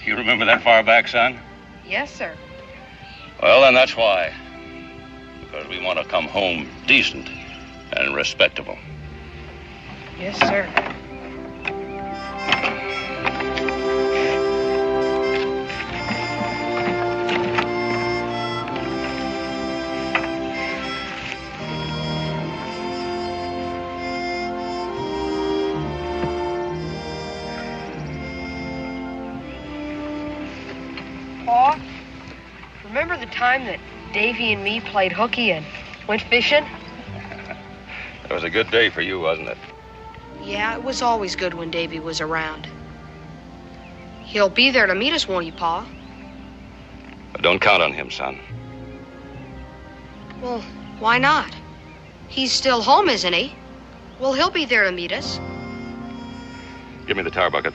You remember that far back, son? Yes, sir. Well, then that's why. Because we want to come home decent and respectable. Yes, sir. Pa, remember the time that Davy and me played hooky and went fishing? It was a good day for you, wasn't it? Yeah, it was always good when Davy was around. He'll be there to meet us, won't you, Pa? But don't count on him, son. Well, why not? He's still home, isn't he? Well, he'll be there to meet us. Give me the tar bucket.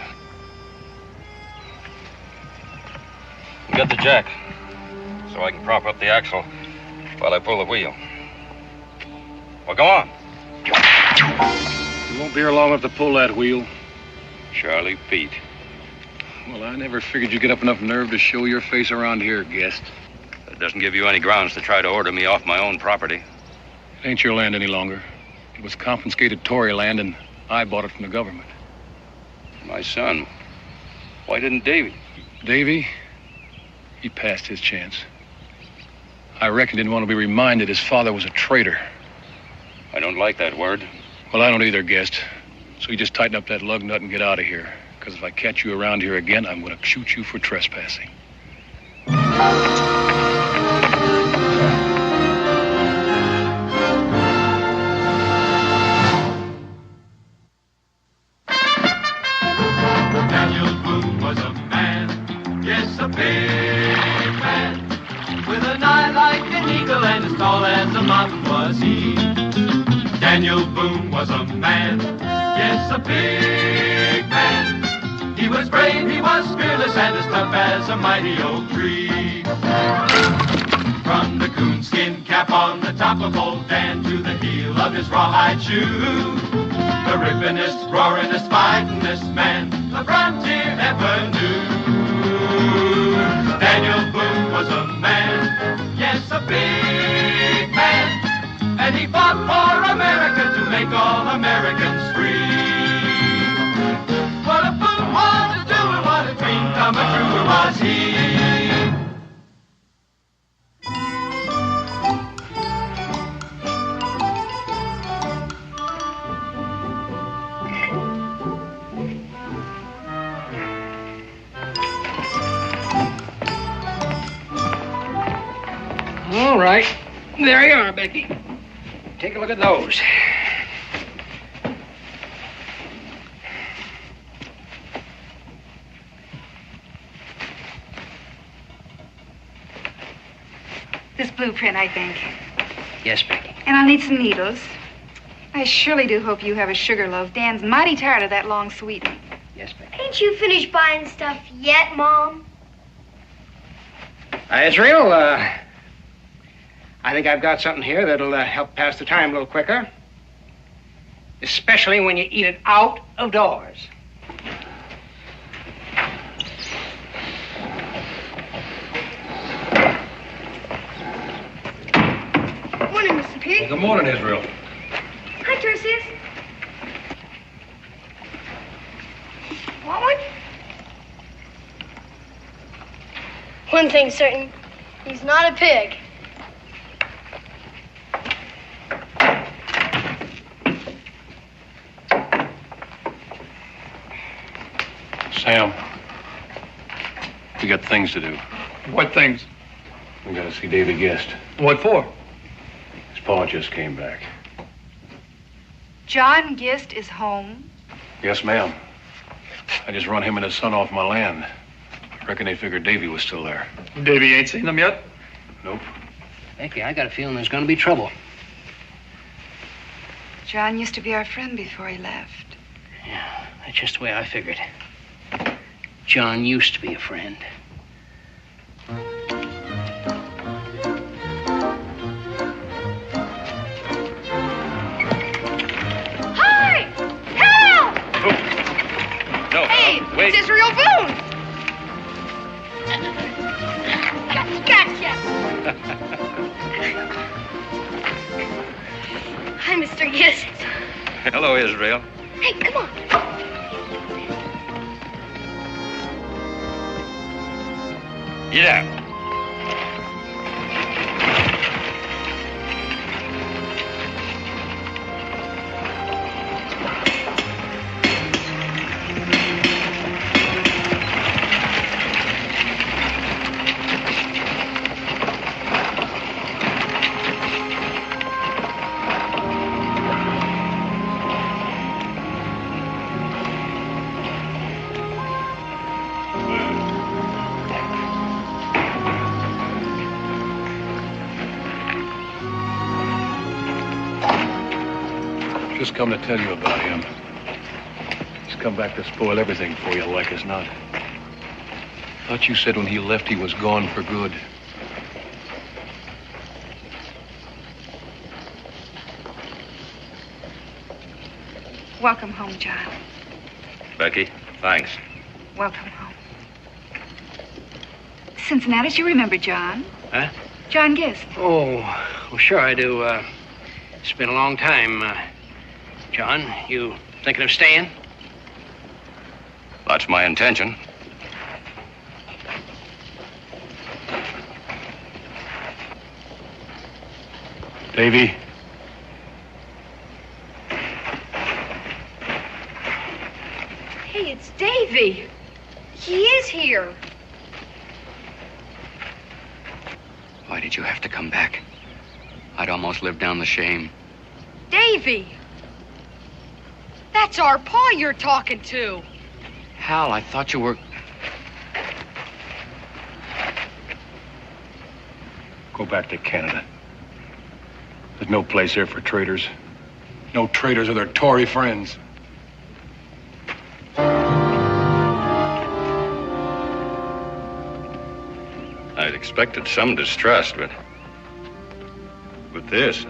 Get the jack, so I can prop up the axle while I pull the wheel. Well, go on. You won't be here long enough to pull that wheel. Charlie Pete. Well, I never figured you'd get up enough nerve to show your face around here, guest. That doesn't give you any grounds to try to order me off my own property. It ain't your land any longer. It was confiscated Tory land, and I bought it from the government. My son. Why didn't Davy? Davy? He passed his chance. I reckon he didn't want to be reminded his father was a traitor. I don't like that word. Well, I don't either, guest. So you just tighten up that lug nut and get out of here. Because if I catch you around here again, I'm going to shoot you for trespassing. Daniel Boone was a man, yes, a big man, with an eye like an eagle and as tall as a mountain was he. Daniel Boone was a man, yes, a big man. He was brave, he was fearless, and as tough as a mighty oak tree. From the coonskin cap on the top of old Dan to the heel of his rawhide shoe, the rippin'est, roaring'est, fighting'est man the frontier ever knew. Daniel Boone was a man, yes, a big man, and he fought for America to make all Americans free. What a Boone wanted to do and what a dream come true was he. All right. There you are, Becky. Take a look at those. This blueprint, I think. Yes, Becky. And I'll need some needles. I surely do hope you have a sugar loaf. Dan's mighty tired of that long sweetening. Yes, Becky. Ain't you finished buying stuff yet, Mom? Israel, I think I've got something here that'll help pass the time a little quicker. Especially when you eat it out of doors. Morning, Mr. Pete. Well, good morning, Israel. Hi, Tertius. Want one? One thing's certain, he's not a pig. Sam, we got things to do. What things? We got to see David Guest. What for? His pa just came back. John Gist is home. Yes, ma'am. I just run him and his son off my land. I reckon they figured Davy was still there. Davy ain't seen them yet? Nope. Becky, I got a feeling there's going to be trouble. John used to be our friend before he left. Yeah, that's just the way I figured. John used to be a friend. Hi! Help! No, Hey, wait. it's Israel Boone! Hello, Israel. Hey, come on. Get out. Just come to tell you about him. He's come back to spoil everything for you, like as not. Thought you said when he left he was gone for good. Welcome home, John. Becky, thanks. Welcome home. Cincinnati, you remember John? Huh? John Gist. Oh, well, sure I do. It's been a long time. John, you thinking of staying? That's my intention. Davy. Hey, it's Davy. He is here. Why did you have to come back? I'd almost lived down the shame. Davy! That's our pa you're talking to. Hal, I thought you were... Go back to Canada. There's no place here for traitors. No traitors or their Tory friends. I'd expected some distrust, but with this...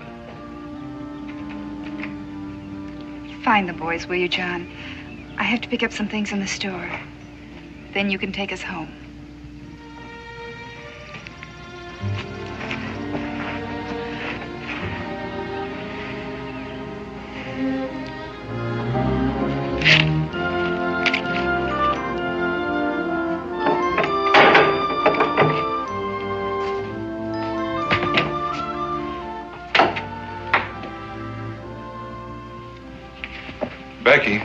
Find the boys, will you, John? I have to pick up some things in the store. Then you can take us home. Becky.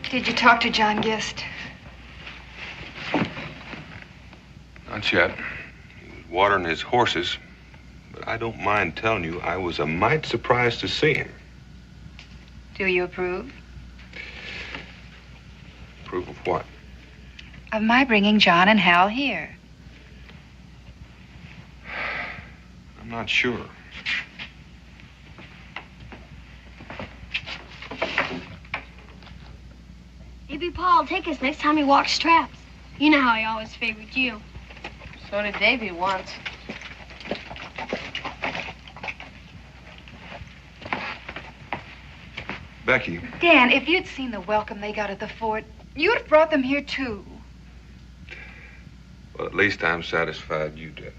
Did you talk to John Gist? Not yet. He was watering his horses. But I don't mind telling you, I was a mite surprised to see him. Do you approve? Approve of what? Of my bringing John and Hal here. I'm not sure. Maybe Paul will take us next time he walks traps. You know how he always favored you. So did Davy once. Becky. Dan, if you'd seen the welcome they got at the fort, you'd have brought them here, too. Well, at least I'm satisfied you did.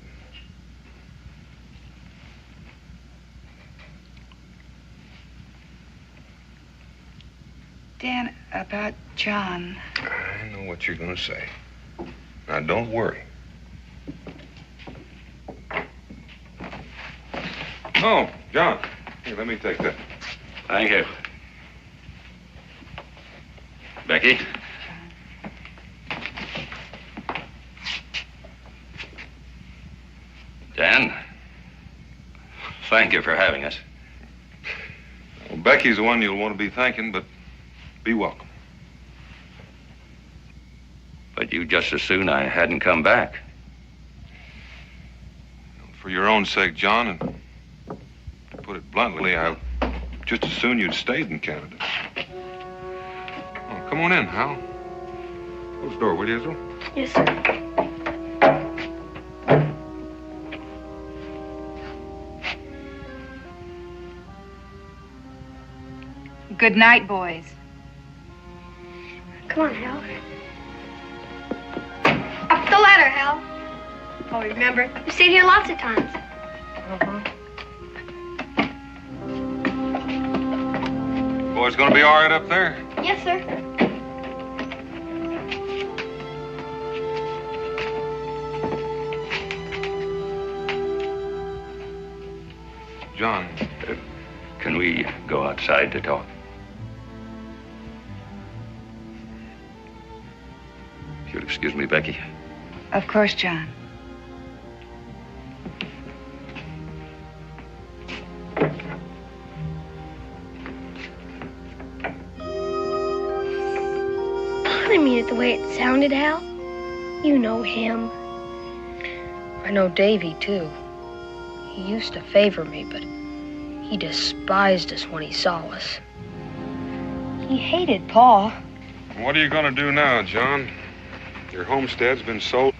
Dan, about John. I know what you're going to say. Now, don't worry. Oh, John. Here, let me take that. Thank you. Becky? Dan? Thank you for having us. Well, Becky's the one you'll want to be thanking, but be welcome. But you just as soon I hadn't come back. For your own sake, John, and to put it bluntly, I just as soon you'd stayed in Canada. Oh, come on in, Hal. Close the door, will you, Israel? Yes, sir. Good night, boys. Come on, Hal. Up the ladder, Hal. Oh, remember, you stayed here lots of times. Boys gonna be all right up there? Yes, sir. John. Can we go outside to talk? If you'll excuse me, Becky. Of course, John. I didn't mean it the way it sounded, Hal. You know him. I know Davy, too. He used to favor me, but he despised us when he saw us. He hated Pa. What are you gonna do now, John? Your homestead's been sold.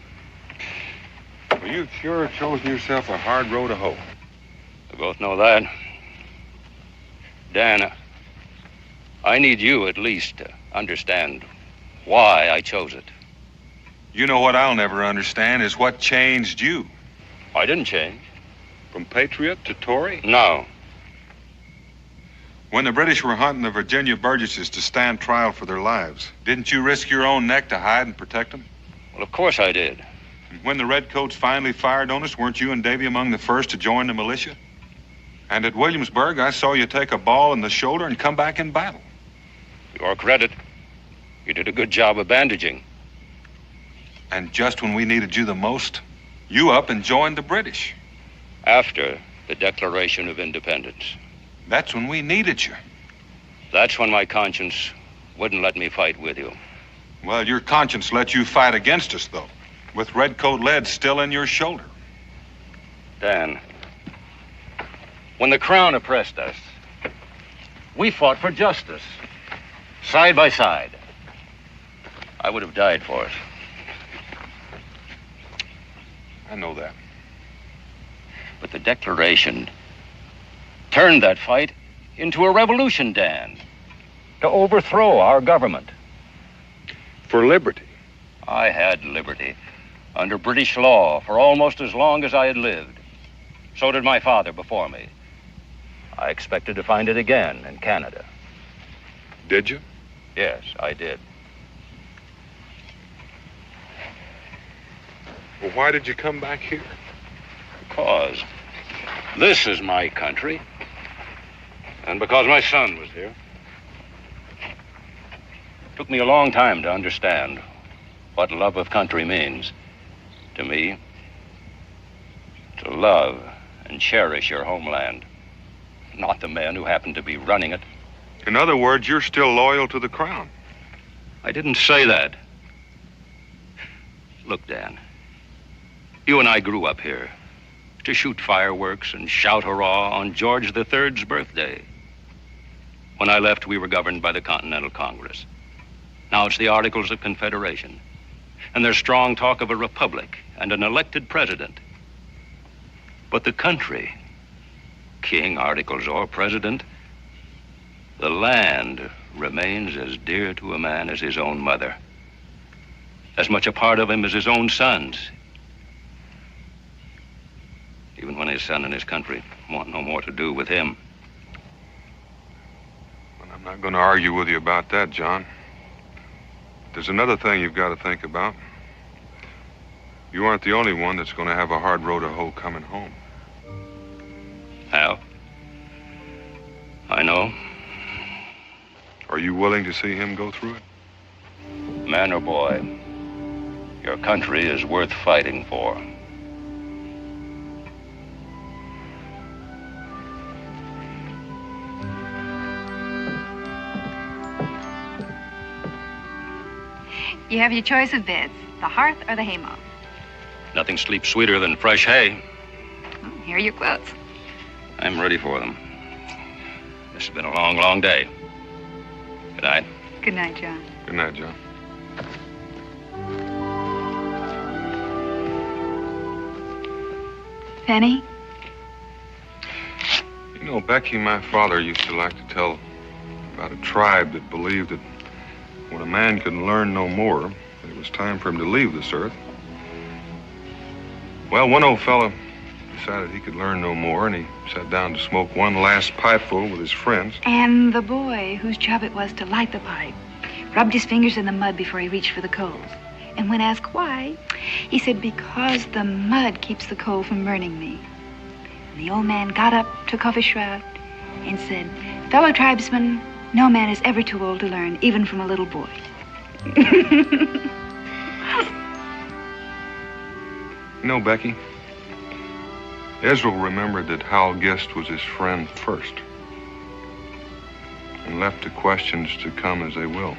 Well, you've sure chosen yourself a hard row to hoe. We both know that. Dan, I need you at least to understand why I chose it. You know what I'll never understand is what changed you. I didn't change. From Patriot to Tory? No. When the British were hunting the Virginia Burgesses to stand trial for their lives, didn't you risk your own neck to hide and protect them? Well, of course I did. And when the Redcoats finally fired on us, weren't you and Davy among the first to join the militia? And at Williamsburg, I saw you take a ball in the shoulder and come back in battle. To your credit, you did a good job of bandaging. And just when we needed you the most, you up and joined the British. After the Declaration of Independence. That's when we needed you. That's when my conscience wouldn't let me fight with you. Well, your conscience let you fight against us, though, with redcoat lead still in your shoulder. Dan, when the Crown oppressed us, we fought for justice, side by side. I would have died for it. I know that. But the Declaration turned that fight into a revolution, Dan, to overthrow our government. For liberty. I had liberty under British law for almost as long as I had lived. So did my father before me. I expected to find it again in Canada. Did you? Yes, I did. Well, why did you come back here? Because this is my country, and because my son was here. It took me a long time to understand what love of country means. To me, to love and cherish your homeland, not the men who happen to be running it. In other words, you're still loyal to the Crown. I didn't say that. Look, Dan, you and I grew up here to shoot fireworks and shout hurrah on George III's birthday. When I left, we were governed by the Continental Congress. Now it's the Articles of Confederation. And there's strong talk of a republic and an elected president. But the country, king, articles, or president, the land remains as dear to a man as his own mother. As much a part of him as his own sons. Even when his son and his country want no more to do with him. Well, I'm not going to argue with you about that, John. There's another thing you've got to think about. You aren't the only one that's going to have a hard road to hoe coming home. Hal? I know. Are you willing to see him go through it? Man or boy, your country is worth fighting for. You have your choice of beds, the hearth or the haymow. Nothing sleeps sweeter than fresh hay. Here are your quilts. I'm ready for them. This has been a long, long day. Good night. Good night, John. Good night, John. Penny? You know, Becky, my father used to like to tell about a tribe that believed that when a man could learn no more, it was time for him to leave this earth. Well, one old fella decided he could learn no more, and he sat down to smoke one last pipeful with his friends. And the boy, whose job it was to light the pipe, rubbed his fingers in the mud before he reached for the coals. And when asked why, he said, because the mud keeps the coal from burning me. And the old man got up, took off his shroud, and said, fellow tribesmen, no man is ever too old to learn, even from a little boy. You know, Becky, Israel remembered that Hal Gist was his friend first, and left the questions to come as they will.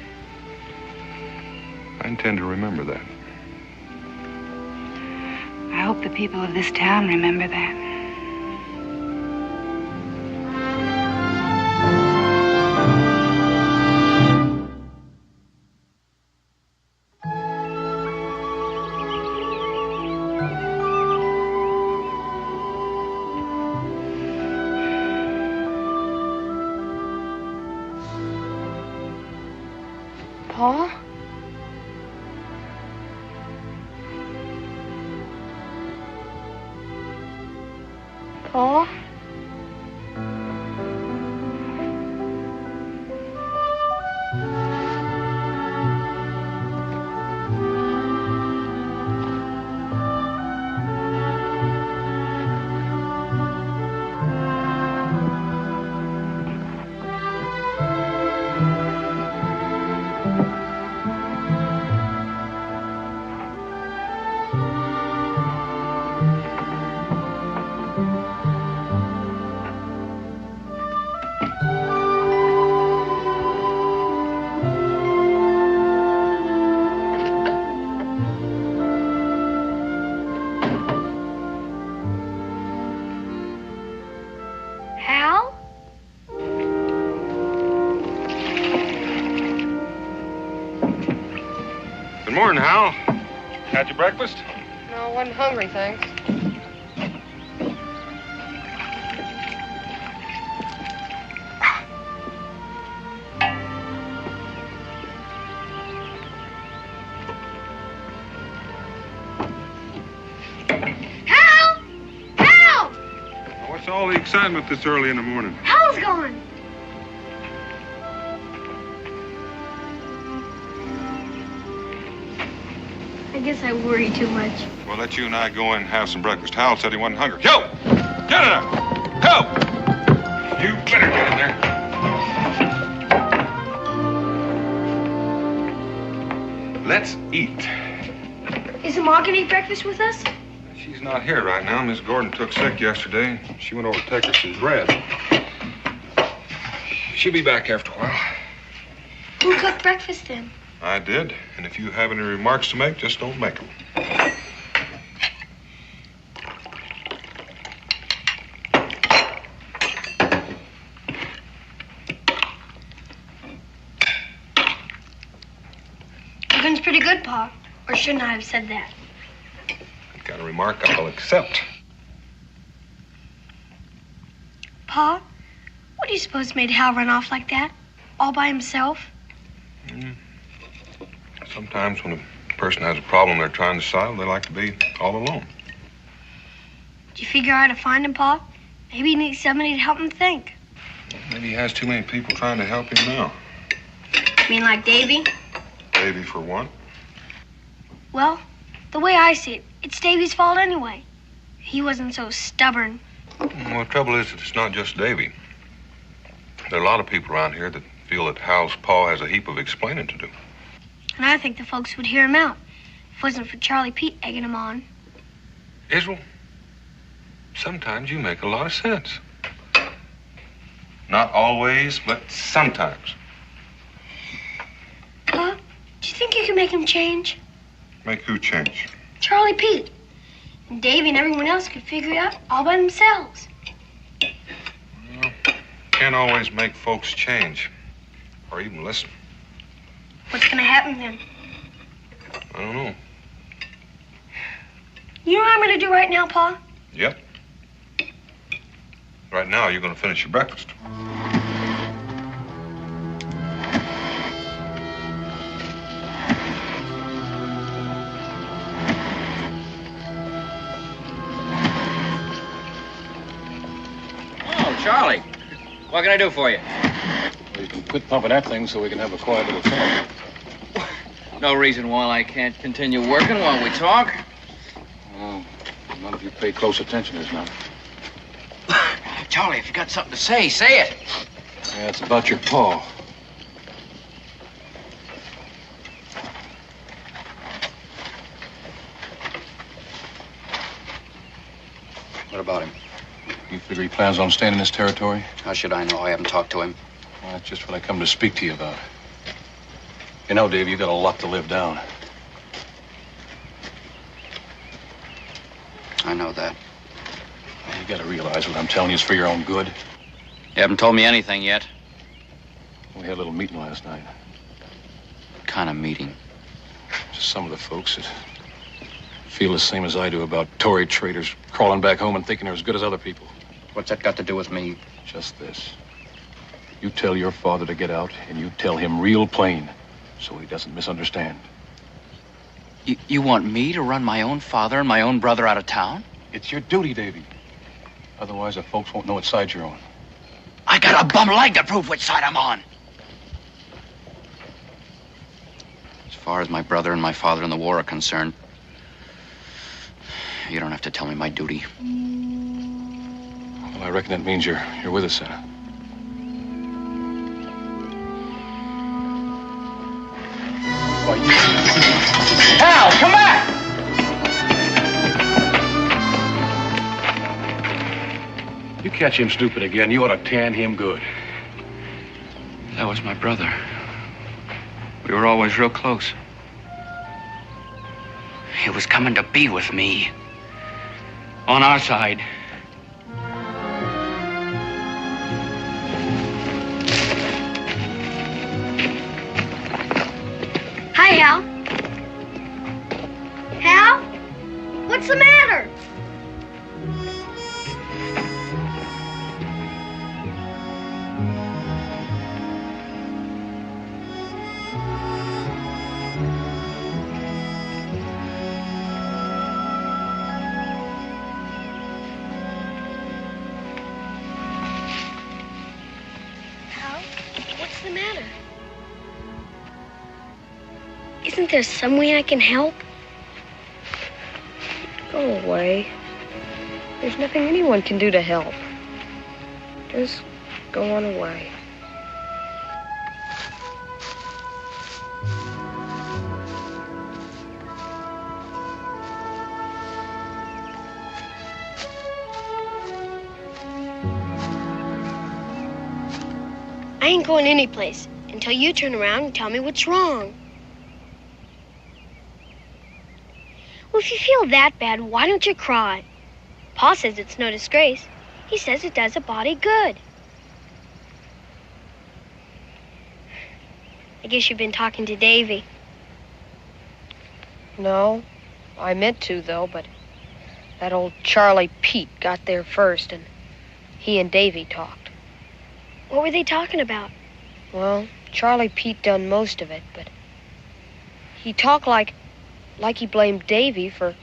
I intend to remember that. I hope the people of this town remember that. Pa? Pa? Good morning, Hal. Had your breakfast? No, I wasn't hungry, thanks. Hal! Hal! What's all the excitement this early in the morning? Hal's gone. I guess I worry too much. Well, let you and I go in and have some breakfast. Hal said he wasn't hungry. Yo! Get it up! Go! You better get in there. Let's eat. Isn't Ma gonna eat breakfast with us? She's not here right now. Miss Gordon took sick yesterday. She went over to take her some bread. She'll be back after a while. Who cooked breakfast then? I did, and if you have any remarks to make, just don't make them. Cookin's pretty good, Pa. Or shouldn't I have said that? Got a remark I'll accept. Pa, what do you suppose made Hal run off like that? All by himself? Sometimes when a person has a problem they're trying to solve, they like to be all alone. Did you figure out how to find him, Pa? Maybe he needs somebody to help him think. Maybe he has too many people trying to help him now. You mean like Davy? Davy, for one. Well, the way I see it, it's Davy's fault anyway. He wasn't so stubborn. Well, the trouble is that it's not just Davy. There are a lot of people around here that feel that Hal's pa has a heap of explaining to do. And I think the folks would hear him out if it wasn't for Charlie Pete egging him on. Israel, sometimes you make a lot of sense. Not always, but sometimes. Pa, do you think you can make him change? Make who change? Charlie Pete. And Davy and everyone else could figure it out all by themselves. Well, can't always make folks change. Or even listen. What's gonna happen then? I don't know. You know what I'm gonna do right now, Pa? Yep. Right now, you're gonna finish your breakfast. Charlie, what can I do for you? Well, you can quit pumping that thing so we can have a quiet little talk. No reason why I can't continue working while we talk. Well, none of you pay close attention is now. Charlie, if you got something to say, say it. Yeah, it's about your pa. What about him? You figure he plans on staying in this territory? How should I know? I haven't talked to him. Well, that's just what I come to speak to you about. You know, Dave, you got a lot to live down. I know that. You gotta realize what I'm telling you is for your own good. You haven't told me anything yet. We had a little meeting last night. What kind of meeting? Just some of the folks that feel the same as I do about Tory traitors crawling back home and thinking they're as good as other people. What's that got to do with me? Just this. You tell your father to get out, and you tell him real plain, so he doesn't misunderstand. You want me to run my own father and my own brother out of town? It's your duty, Davy. Otherwise, the folks won't know what side you're on. I got a bum leg to prove which side I'm on. As far as my brother and my father in the war are concerned, you don't have to tell me my duty. Well, I reckon that means you're with us, Santa. Why, you... Hal, come back! You catch him stupid again, you ought to tan him good. That was my brother. We were always real close. He was coming to be with me. On our side. Hi, Hal. Hal? What's the matter? What's the matter? Isn't there some way I can help? Go away. There's nothing anyone can do to help. Just go on away. I ain't going anyplace until you turn around and tell me what's wrong. Well, if you feel that bad, why don't you cry? Pa says it's no disgrace. He says it does a body good. I guess you've been talking to Davy. No, I meant to, though, but that old Charlie Pete got there first, and he and Davy talked. What were they talking about? Well, Charlie Pete done most of it, but he talked like he blamed Davy for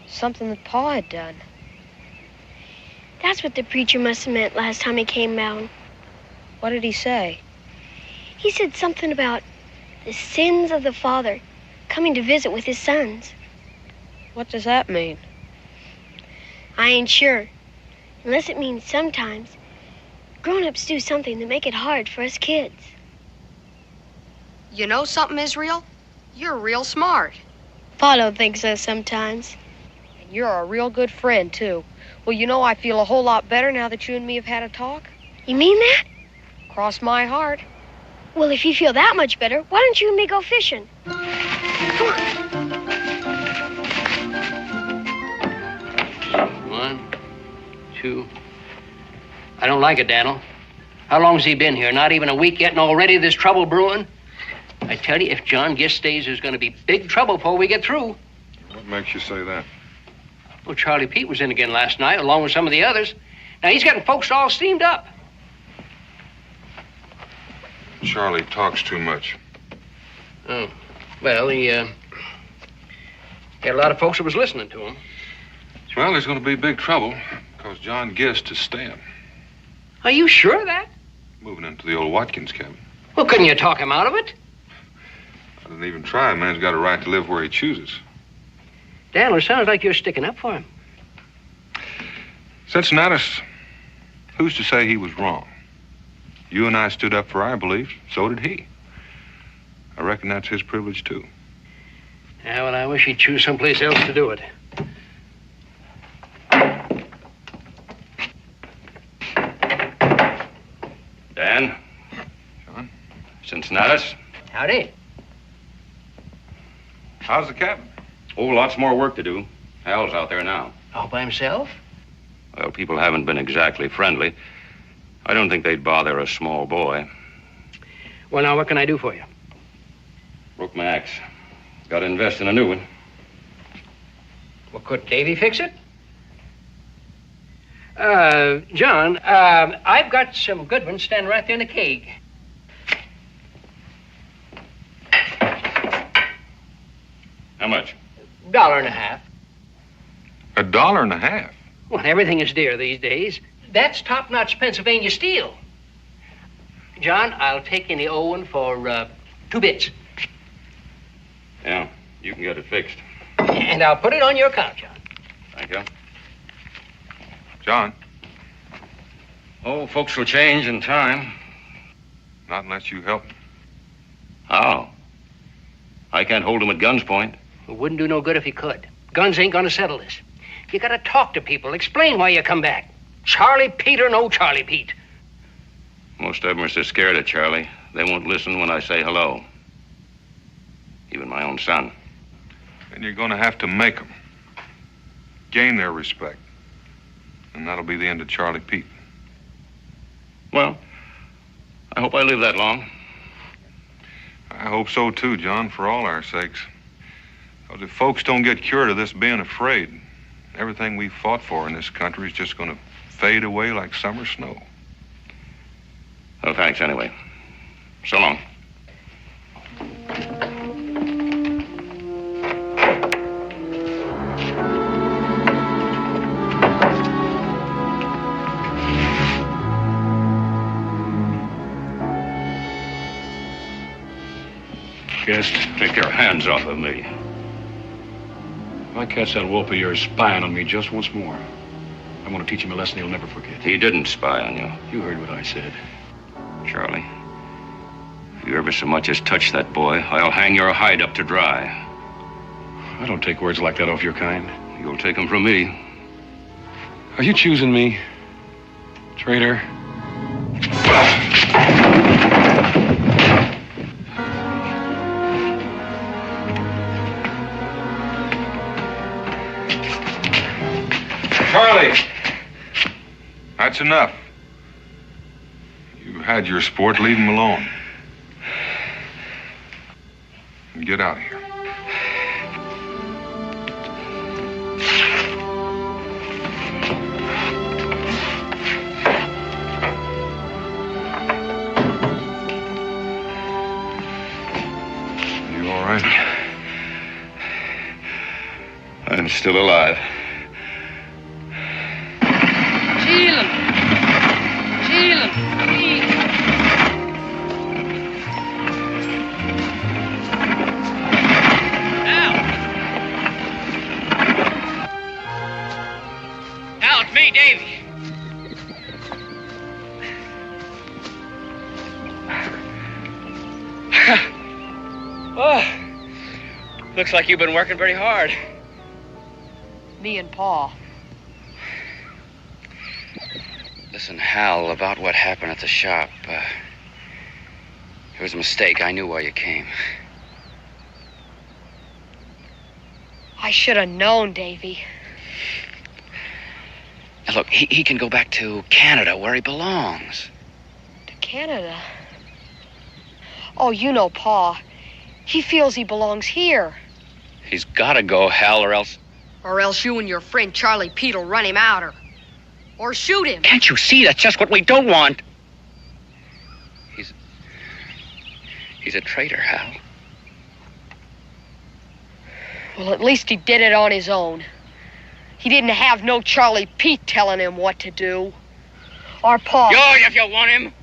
something that Pa had done. That's what the preacher must have meant last time he came down. What did he say? He said something about the sins of the father coming to visit with his sons. What does that mean? I ain't sure. Unless it means sometimes grown-ups do something to make it hard for us kids. You know something, Israel? You're real smart. Pa don't think so sometimes. And you're a real good friend, too. Well, you know, I feel a whole lot better now that you and me have had a talk. You mean that? Cross my heart. Well, if you feel that much better, why don't you and me go fishing? Come on. 1, 2. I don't like it, Daniel. How long's he been here? Not even a week yet, and already there's trouble brewing? I tell you, if John Gist stays, there's going to be big trouble before we get through. What makes you say that? Well, Charlie Pete was in again last night, along with some of the others. Now, he's getting folks all steamed up. Charlie talks too much. Oh, well, he had a lot of folks that was listening to him. Well, there's going to be big trouble, because John Gist is staying. Are you sure of that? Moving into the old Watkins cabin. Well, couldn't you talk him out of it? I didn't even try. A man's got a right to live where he chooses. Daniel, it sounds like you're sticking up for him. Cincinnatus, who's to say he was wrong? You and I stood up for our beliefs. So did he. I reckon that's his privilege, too. Yeah, well, I wish he'd choose someplace else to do it. Dan? John? Cincinnatus? Howdy. How's the cabin? Oh, lots more work to do. Hal's out there now. All by himself? Well, people haven't been exactly friendly. I don't think they'd bother a small boy. Well, now, what can I do for you? Broke my axe. Got to invest in a new one. Well, could Davy fix it? John, I've got some good ones standing right there in the keg. How much? $1.50. $1.50? Well, everything is dear these days. That's top-notch Pennsylvania steel. John, I'll take any old one for 2 bits. Yeah, you can get it fixed. And I'll put it on your account, John. Thank you. John? Oh, folks will change in time. Not unless you help me. How? I can't hold them at gun's point. It wouldn't do no good if you could. Guns ain't gonna settle this. You gotta talk to people, explain why you come back. Charlie Pete or no Charlie Pete. Most of them are so scared of Charlie, they won't listen when I say hello. Even my own son. And you're going to have to make them. Gain their respect. And that'll be the end of Charlie Pete. Well, I hope I live that long. I hope so, too, John, for all our sakes. Because if folks don't get cured of this being afraid, everything we fought for in this country is just going to fade away like summer snow. Well, thanks anyway. So long. Guest, take your hands off of me. If I catch that wolf of yours spying on me just once more, I'm going to teach him a lesson he'll never forget. He didn't spy on you. You heard what I said. Charlie, if you ever so much as touch that boy, I'll hang your hide up to dry. I don't take words like that off your kind. You'll take them from me. Are you choosing me, traitor? Charlie! That's enough. You've had your sport. Leave him alone. And get out of here. You all right? I'm still alive. Looks like you've been working very hard. Me and Pa. Listen, Hal, about what happened at the shop. It was a mistake. I knew why you came. I should have known, Davy. Now, look, he can go back to Canada where he belongs. To Canada? Oh, you know Pa. He feels he belongs here. He's got to go, Hal, or else... Or else you and your friend Charlie Pete will run him out or shoot him. Can't you see? That's just what we don't want. He's a traitor, Hal. Well, at least he did it on his own. He didn't have no Charlie Pete telling him what to do. Our Pa. Yours if you want him.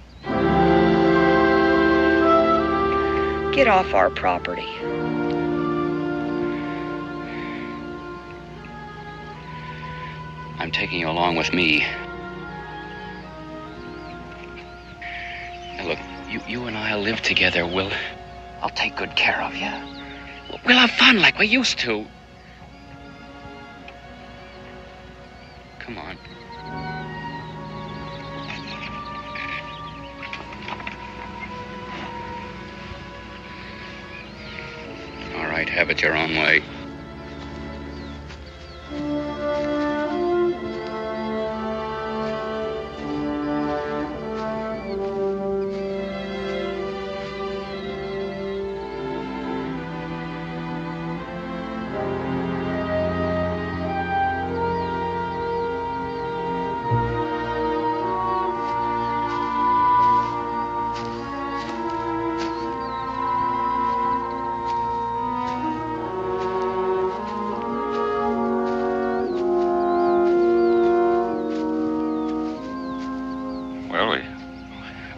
Get off our property. I'm taking you along with me. Now look, you and I'll live together. I'll take good care of you. We'll have fun like we used to. Come on. All right, have it your own way.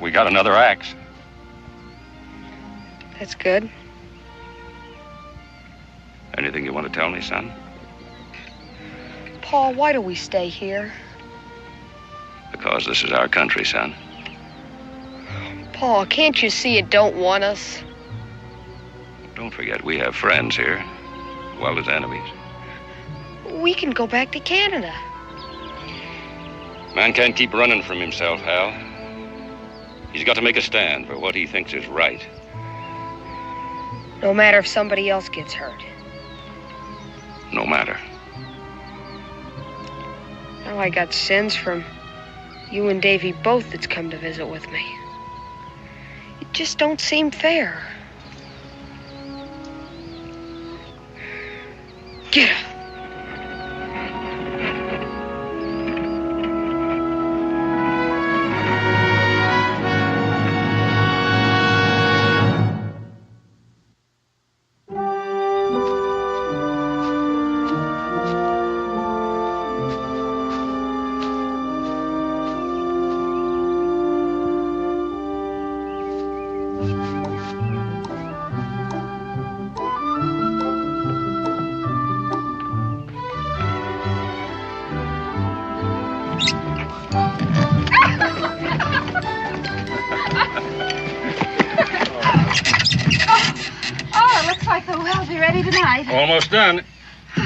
We got another axe. That's good. Anything you want to tell me, son? Pa, why do we stay here? Because this is our country, son. Pa, can't you see it don't want us? Don't forget, we have friends here, as well as enemies. We can go back to Canada. Man can't keep running from himself, Hal. He's got to make a stand for what he thinks is right. No matter if somebody else gets hurt. No matter. Now I got sins from you and Davy both that's come to visit with me. It just don't seem fair. Get up. Almost done.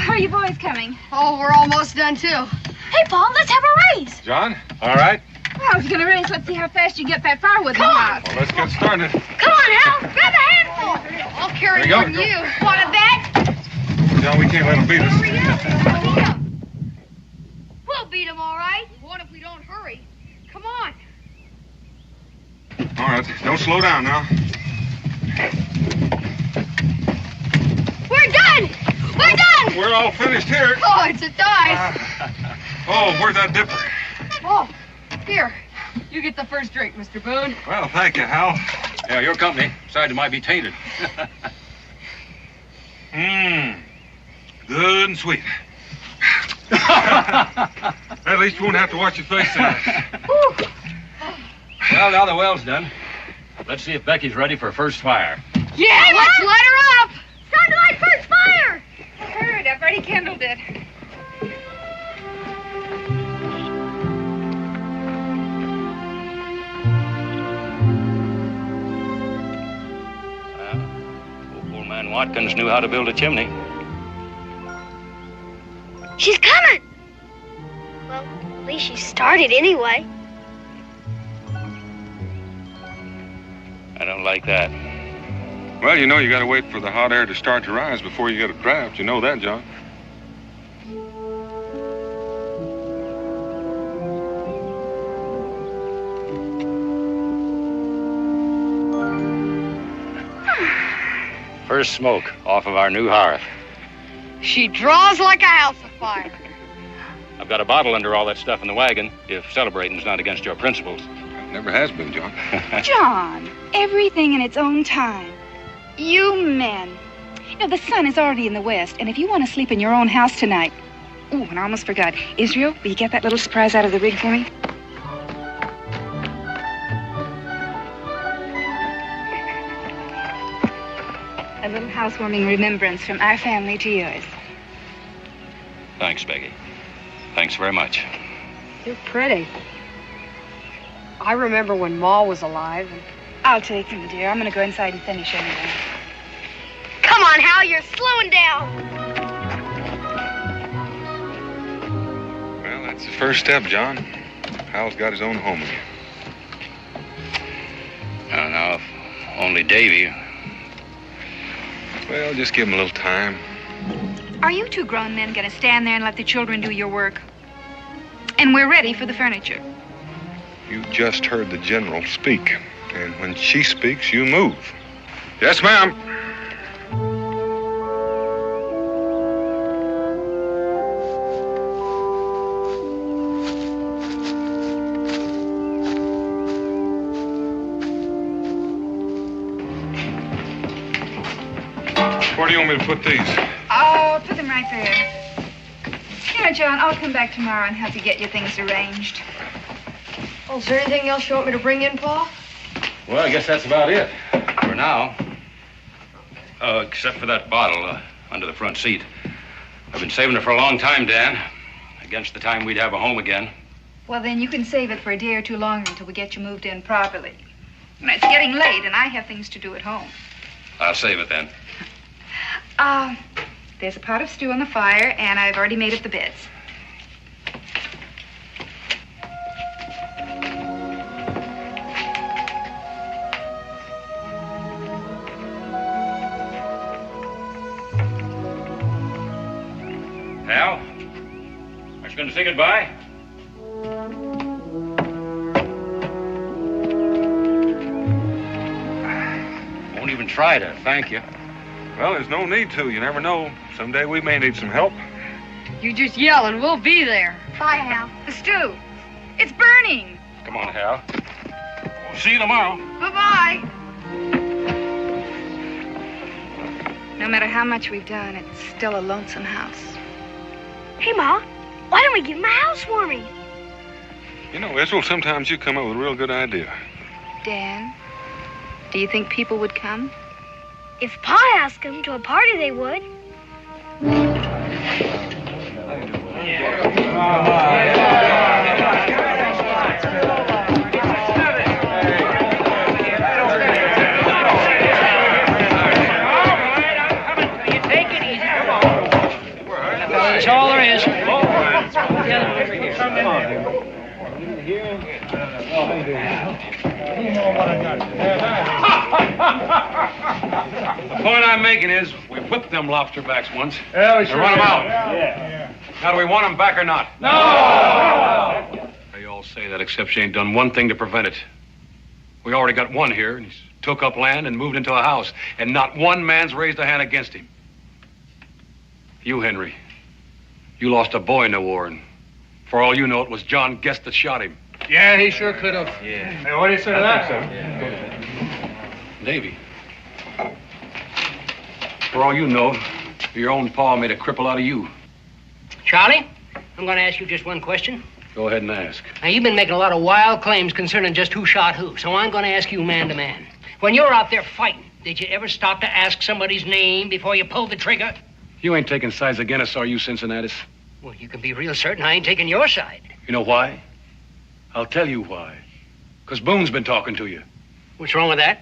Are you boys coming? Oh, we're almost done, too. Hey, Paul, let's have a race. John, all right? Well, I was going to race. Let's see how fast you get that firewood in the house. Well, let's get started. Come on, Hal. Grab a handful. I'll carry There more you than go. you. Want a bet? John, we can't let him beat us. Hurry up. We'll beat him, all right. What if we don't hurry? Come on. All right, don't slow down now. We're done. We're done. We're all finished here. Oh, it's a dive. Oh, where's that dipper? Oh, here. You get the first drink, Mr. Boone. Well, thank you, Hal. Yeah, your company. Besides, it might be tainted. Good and sweet. At least you won't have to watch your face tonight. Well, now the well's done. Let's see if Becky's ready for first fire. Yeah, let's let her up. Time to light first fire. I heard. I've already kindled it. Old man Watkins knew how to build a chimney. She's coming. Well, at least she started anyway. I don't like that. Well, you know you got to wait for the hot air to start to rise before you get a draft. You know that, John. First smoke off of our new hearth. She draws like a house afire. I've got a bottle under all that stuff in the wagon, if celebrating's not against your principles. It never has been, John. John, everything in its own time. You men. You know, the sun is already in the west, and if you want to sleep in your own house tonight... Ooh, and I almost forgot. Israel, will you get that little surprise out of the rig for me? housewarming remembrance from our family to yours. Thanks, Becky. Thanks very much. You're pretty. I remember when Ma was alive. I'll take them, dear. I'm going to go inside and finish anyway. Come on, Hal, you're slowing down. Well, that's the first step, John. Hal's got his own home again. Now, if only Davy. Well, just give him a little time. Are you two grown men going to stand there and let the children do your work? And we're ready for the furniture. You just heard the general speak. And when she speaks, you move. Yes, ma'am. Where do you want me to put these? I'll put them right there. You know, John, I'll come back tomorrow and help you get your things arranged. Oh, is there anything else you want me to bring in, Pa? Well, I guess that's about it for now. Except for that bottle under the front seat. I've been saving it for a long time, Dan. Against the time we'd have a home again. Well, then you can save it for a day or two longer until we get you moved in properly. You know, it's getting late, and I have things to do at home. I'll save it then. There's a pot of stew on the fire, and I've already made up the beds. Hal, are you going to say goodbye? Won't even try to thank you. Well, there's no need to. You never know. Someday we may need some help. You just yell and we'll be there. Bye, Hal. The stew. It's burning. Come on, Hal. We'll see you tomorrow. Bye-bye. No matter how much we've done, it's still a lonesome house. Hey, Ma, why don't we give him a housewarming? You know, Israel, sometimes you come up with a real good idea. Dan, do you think people would come? If Pa asked them to a party, they would. That's all there is. The point I'm making is, we whipped them lobster backs once. Yeah, we sure run them out. Yeah. Now, do we want them back or not? No! They all say that, except she ain't done one thing to prevent it. We already got one here, and he's took up land and moved into a house, and not one man's raised a hand against him. You, Henry, you lost a boy in the war, and for all you know, it was John Guest that shot him. Yeah, he sure could have. Yeah. Hey, what do you say to that, sir? Davy, for all you know, your own pa made a cripple out of you. Charlie, I'm going to ask you just one question. Go ahead and ask. Now, you've been making a lot of wild claims concerning just who shot who, so I'm going to ask you man to man. When you were out there fighting, did you ever stop to ask somebody's name before you pulled the trigger? You ain't taking sides against us, are you, Cincinnatus? Well, you can be real certain I ain't taking your side. You know why? I'll tell you why. Because Boone's been talking to you. What's wrong with that?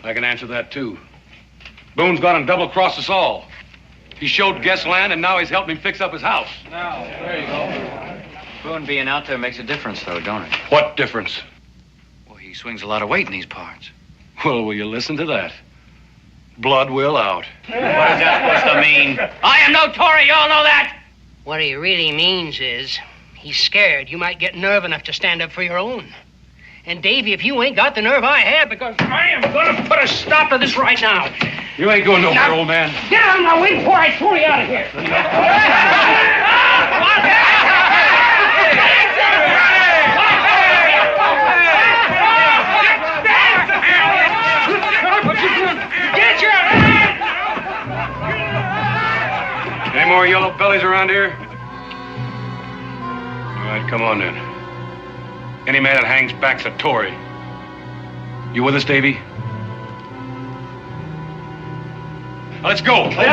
I can answer that, too. Boone's gone and double-crossed us all. He showed Guest land, and now he's helping him fix up his house. Now, there you go. Boone being out there makes a difference, though, don't it? What difference? Well, he swings a lot of weight in these parts. Well, will you listen to that? Blood will out. What is that supposed to mean? I am no Tory, you all know that! What he really means is he's scared you might get nerve enough to stand up for your own. And, Davy, if you ain't got the nerve I have, because I am going to put a stop to this right now. You ain't going nowhere, old man. Get out of my way before I throw you out of here. Get your hands! Any more yellow bellies around here? All right, come on then. Any man that hangs back's a Tory. You with us, Davy? Now, let's go. Come on.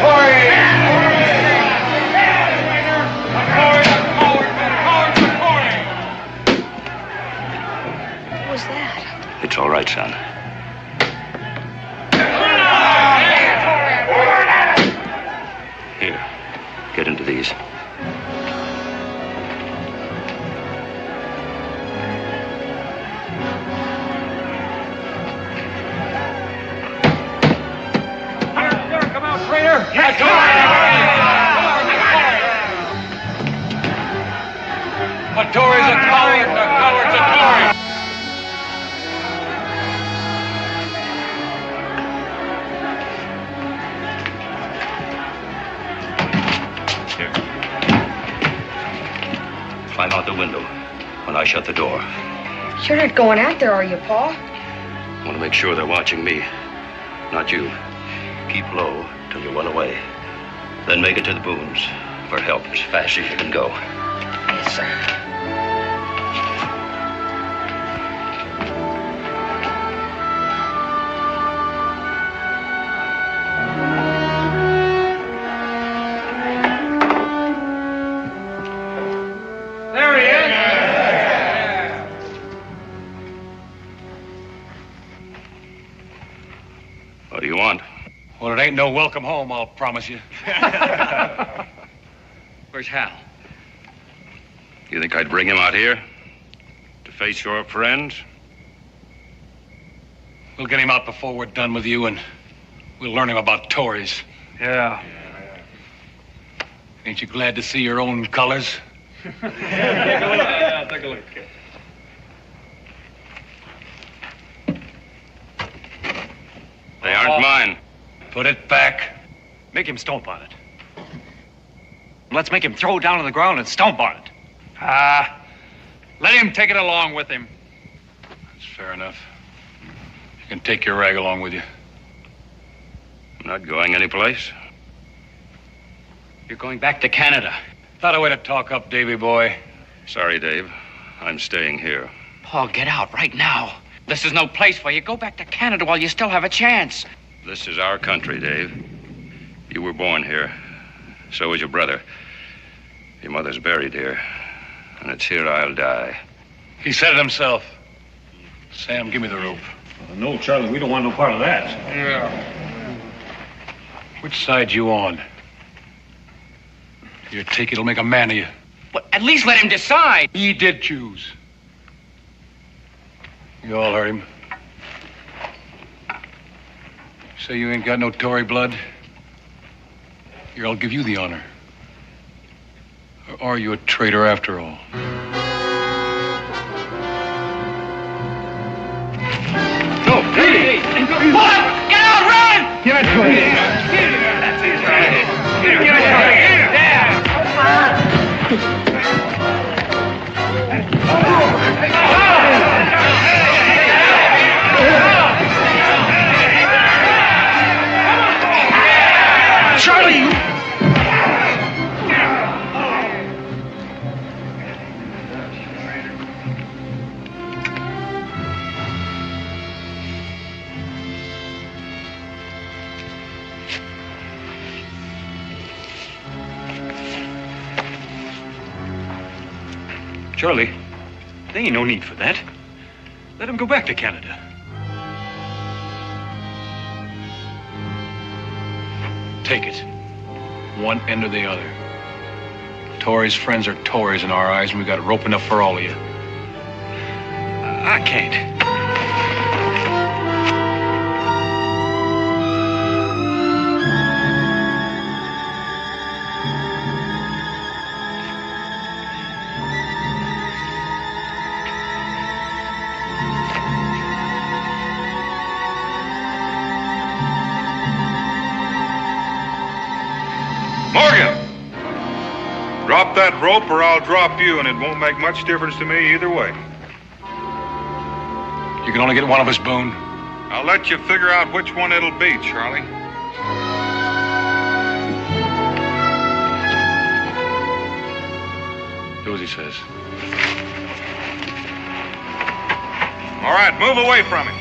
All right. It's all right, son. Here, get into these. Come out, traitor! Yes, a Tory's a coward, a coward's a Tory. Climb out the window when I shut the door. You're not going out there, are you, Pa? I want to make sure they're watching me, not you. Keep low till you run away. Then make it to the Boones for help as fast as you can go. Yes, sir. What do you want? Well, it ain't no welcome home, I'll promise you. Where's Hal? You think I'd bring him out here to face your friends? We'll get him out before we're done with you, and we'll learn him about Tories. Yeah. Ain't you glad to see your own colors? Take a look. They aren't mine. Put it back. Make him stomp on it. Let's make him throw it down on the ground and stomp on it. Let him take it along with him. That's fair enough. You can take your rag along with you. I'm not going anyplace. You're going back to Canada. Not a way to talk up, Davy boy. Sorry, Dave. I'm staying here. Paul, get out right now. This is no place for you. Go back to Canada while you still have a chance. This is our country, Dave. You were born here. So was your brother. Your mother's buried here. And it's here I'll die. He said it himself. Sam, give me the rope. No, Charlie, we don't want no part of that. Yeah. Which side you on? Your take it'll make a man of you. Well, at least let him decide. He did choose. You all heard him. Say you ain't got no Tory blood? Here, I'll give you the honor. Or are you a traitor after all? No, hey! What? Get out, run! Give it to him. That's it, right. Give it to him. Yeah. Charlie! Charlie, there ain't no need for that. Let him go back to Canada. Take it. One end or the other. Tories' friends are Tories in our eyes, and we got rope enough for all of you. I can't. Drop that rope or I'll drop you, and it won't make much difference to me either way. You can only get one of us, Boone. I'll let you figure out which one it'll be, Charlie. Do as he says. All right, move away from him.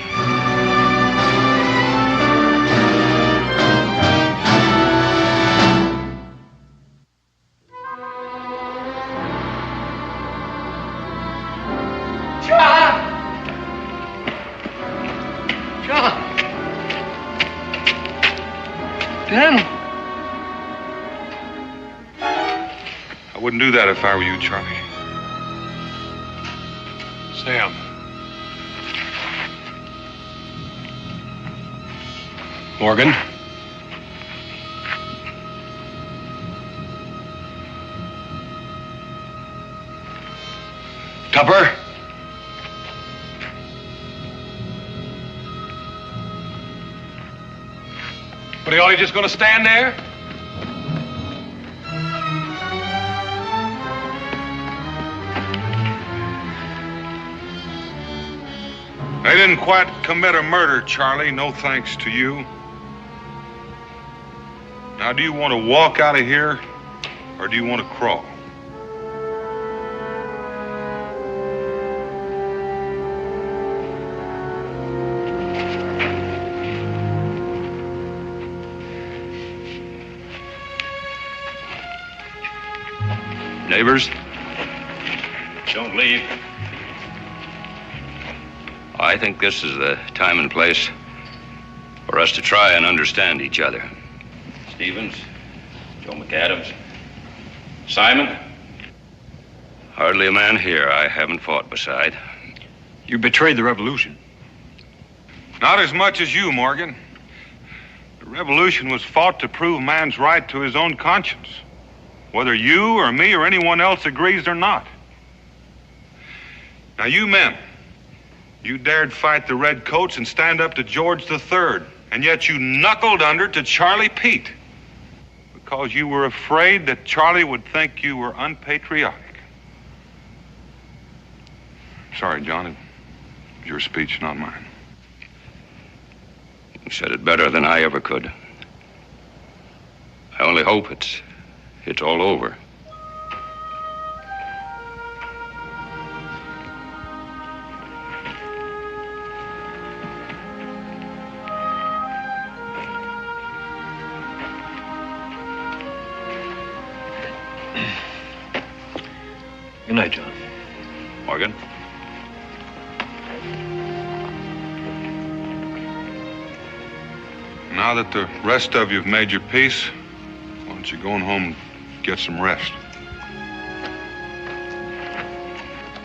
Daniel. I wouldn't do that if I were you, Charlie. Sam. Morgan. Tupper. But are you just going to stand there? They didn't quite commit a murder, Charlie. No thanks to you. Now, do you want to walk out of here, or do you want to crawl? Neighbors? Don't leave. I think this is the time and place for us to try and understand each other. Stevens, Joe McAdams, Simon. Hardly a man here I haven't fought beside. You betrayed the revolution. Not as much as you, Morgan. The revolution was fought to prove man's right to his own conscience, whether you or me or anyone else agrees or not. Now, you men, you dared fight the redcoats and stand up to George III, and yet you knuckled under to Charlie Pete because you were afraid that Charlie would think you were unpatriotic. Sorry, John, it was your speech, not mine. You said it better than I ever could. I only hope it's all over. Good night, John. Morgan? Now that the rest of you have made your peace, why don't you go on home and get some rest?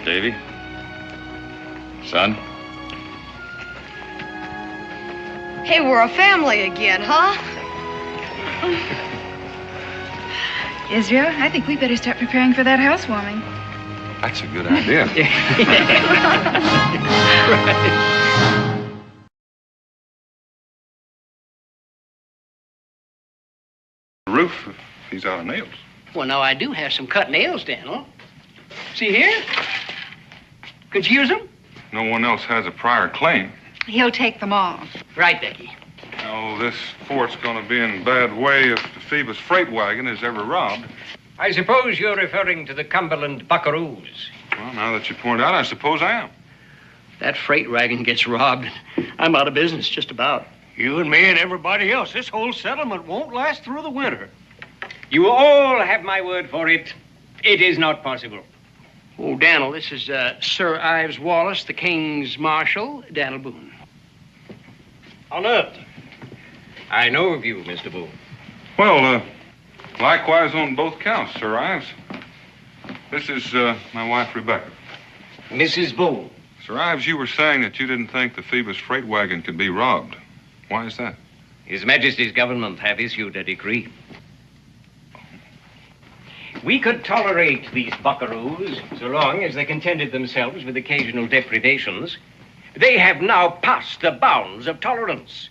Davy? Son? Hey, we're a family again, huh? Israel, I think we better start preparing for that housewarming. That's a good idea. The roof, if he's out of nails. Well, now, I do have some cut nails, Daniel. See here? Could you use them? No one else has a prior claim. He'll take them off. Right, Becky. Oh, this fort's going to be in bad way if the Phoebus freight wagon is ever robbed. I suppose you're referring to the Cumberland buckaroos. Well, now that you point out, I suppose I am. That freight wagon gets robbed, I'm out of business, just about. You and me and everybody else, this whole settlement won't last through the winter. You all have my word for it. It is not possible. Oh, Daniel, this is Sir Ives Wallace, the King's Marshal, Daniel Boone. Honored. I know of you, Mr. Boone. Well, likewise on both counts, Sir Ives. This is my wife, Rebecca. Mrs. Boone. Sir Ives, you were saying that you didn't think the Phoebus freight wagon could be robbed. Why is that? His Majesty's government have issued a decree. We could tolerate these buckaroos so long as they contented themselves with occasional depredations. They have now passed the bounds of tolerance.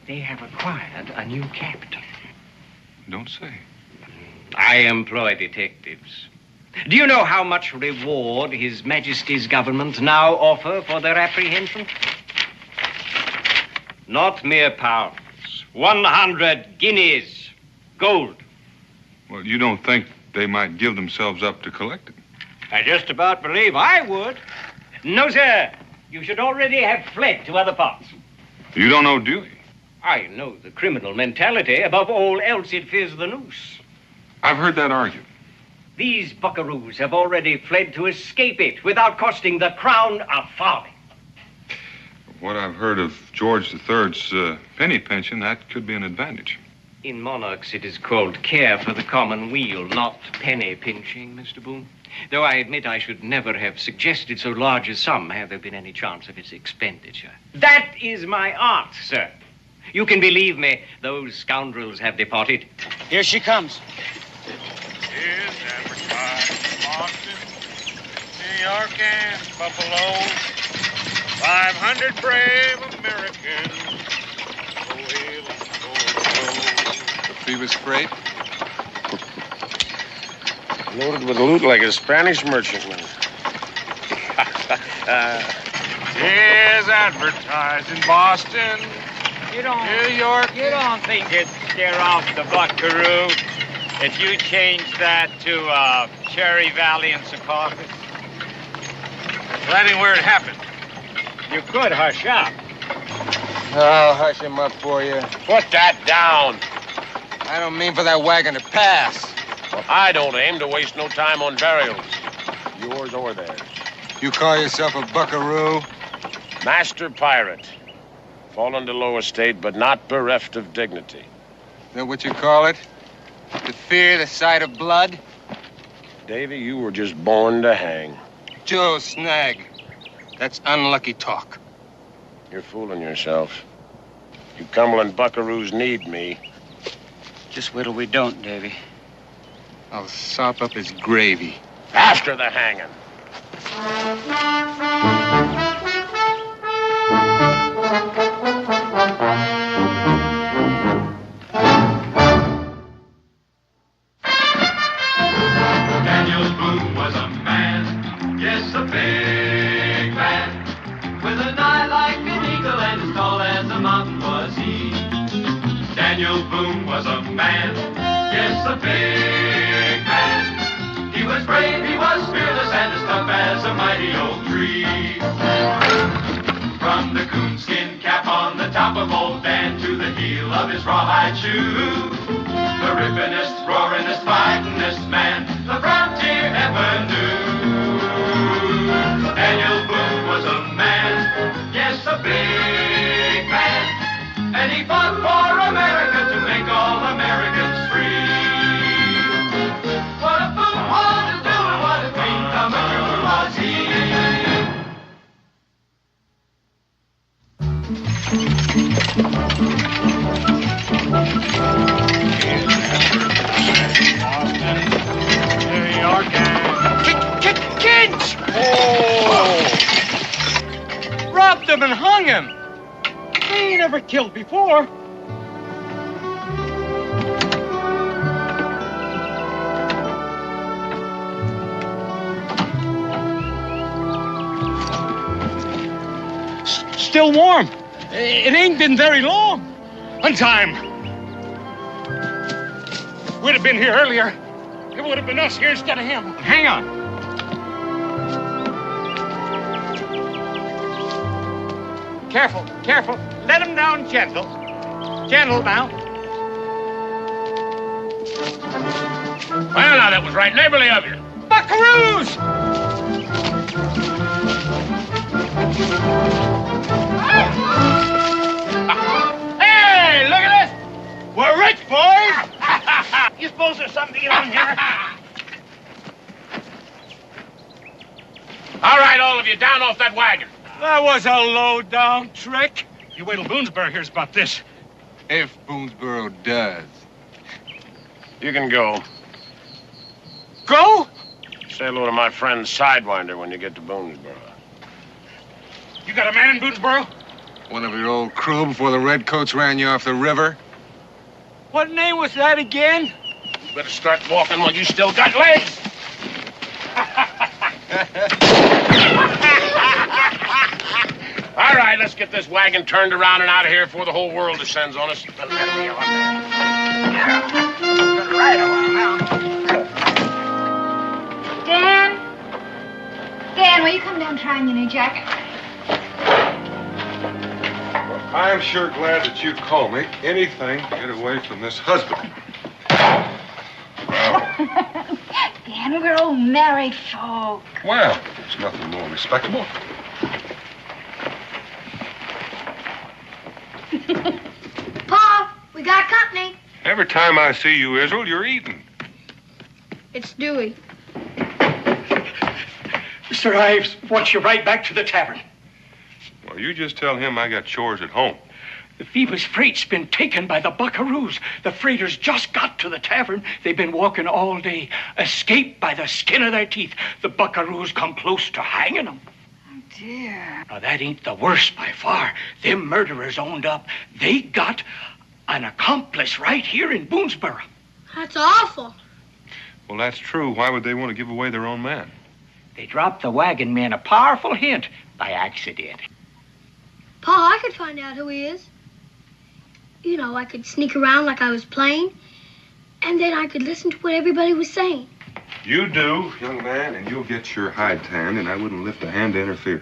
They have acquired a new captain. Don't say. I employ detectives. Do you know how much reward His Majesty's government now offer for their apprehension? Not mere pounds. 100 guineas. Gold. Well, you don't think they might give themselves up to collect it? I just about believe I would. No, sir. You should already have fled to other parts. You don't know Dewey? I know the criminal mentality. Above all else, it fears the noose. I've heard that argued. These buckaroos have already fled to escape it without costing the crown a farthing. What I've heard of George III's penny pension, that could be an advantage. In monarchs, it is called care for the common weal, not penny pinching, Mr. Boone. Though I admit I should never have suggested so large a sum had there been any chance of its expenditure. That is my art, sir. You can believe me, those scoundrels have departed. Here she comes. Is advertised Boston, New York, and Buffalo. 500 brave Americans. Go hail and go. The Phoebus freight? Loaded with loot like a Spanish merchantman. Is advertised in Boston, New York. You don't think it'd scare off the buckaroo if you changed that to Cherry Valley and Secaucus? That ain't where it happened. You could hush up. I'll hush him up for you. Put that down. I don't mean for that wagon to pass. Well, I don't aim to waste no time on burials. Yours or theirs. You call yourself a buckaroo? Master pirate. Fallen to low estate, but not bereft of dignity. Is that what you call it? To fear the sight of blood? Davy, you were just born to hang. Joe Snag. That's unlucky talk. You're fooling yourself. You Cumberland buckaroos need me. Just wait till we don't, Davy. I'll sop up his gravy. After the hanging. Daniel Boone was a man, yes, a big man, with an eye like an eagle and as tall as a mountain was he. Daniel Boone was a man, yes, a big man. He was brave, he was fearless, and as tough as a mighty oak tree. From the coonskin cap on the top of old Dan to the heel of his rawhide shoe, the rippinest, roaringest, fightingest man the frontier ever knew. Daniel Boone was a man, yes, a big man, and he fought for America to make all Americans free. What a Boone wanted to do and what a dream come true was he. New York and... Kids! Oh! Robbed him and hung him. They ain't ever killed before. Still warm. It ain't been very long. On time. We'd have been here earlier. It would have been us here instead of him. Hang on. Careful, careful. Let him down gentle. Gentle now. Well, now, that was right neighborly of you. Buckaroos! Hey, look at this! We're rich, boys! You suppose there's something to eat on here? All right, all of you, down off that wagon. That was a low-down trick. You wait till Boonesboro hears about this. If Boonesboro does. You can go. Go? Say hello to my friend Sidewinder when you get to Boonesboro. You got a man in Boonesboro? One of your old crew before the redcoats ran you off the river? What name was that again? You better start walking while you still got legs. All right, let's get this wagon turned around and out of here before the whole world descends on us. Dan, will you come down trying your new jacket? Well, I'm sure glad that you called me. Anything to get away from this husband. Dan, we're old married folk. Well, there's nothing more respectable. Pa, we got company. Every time I see you, Israel, you're eating. It's Dewey. Mr. Ives wants you right back to the tavern. Well, you just tell him I got chores at home. The Phoebus freight's been taken by the buckaroos. The freighters just got to the tavern. They've been walking all day. Escaped by the skin of their teeth. The buckaroos come close to hanging them. Oh, dear. Now, that ain't the worst by far. Them murderers owned up. They got an accomplice right here in Boonesboro. That's awful. Well, that's true. Why would they want to give away their own man? They dropped the wagon man a powerful hint by accident. Pa, I could find out who he is. You know, I could sneak around like I was playing, and then I could listen to what everybody was saying. You do, young man, and you'll get your hide tanned, and I wouldn't lift a hand to interfere.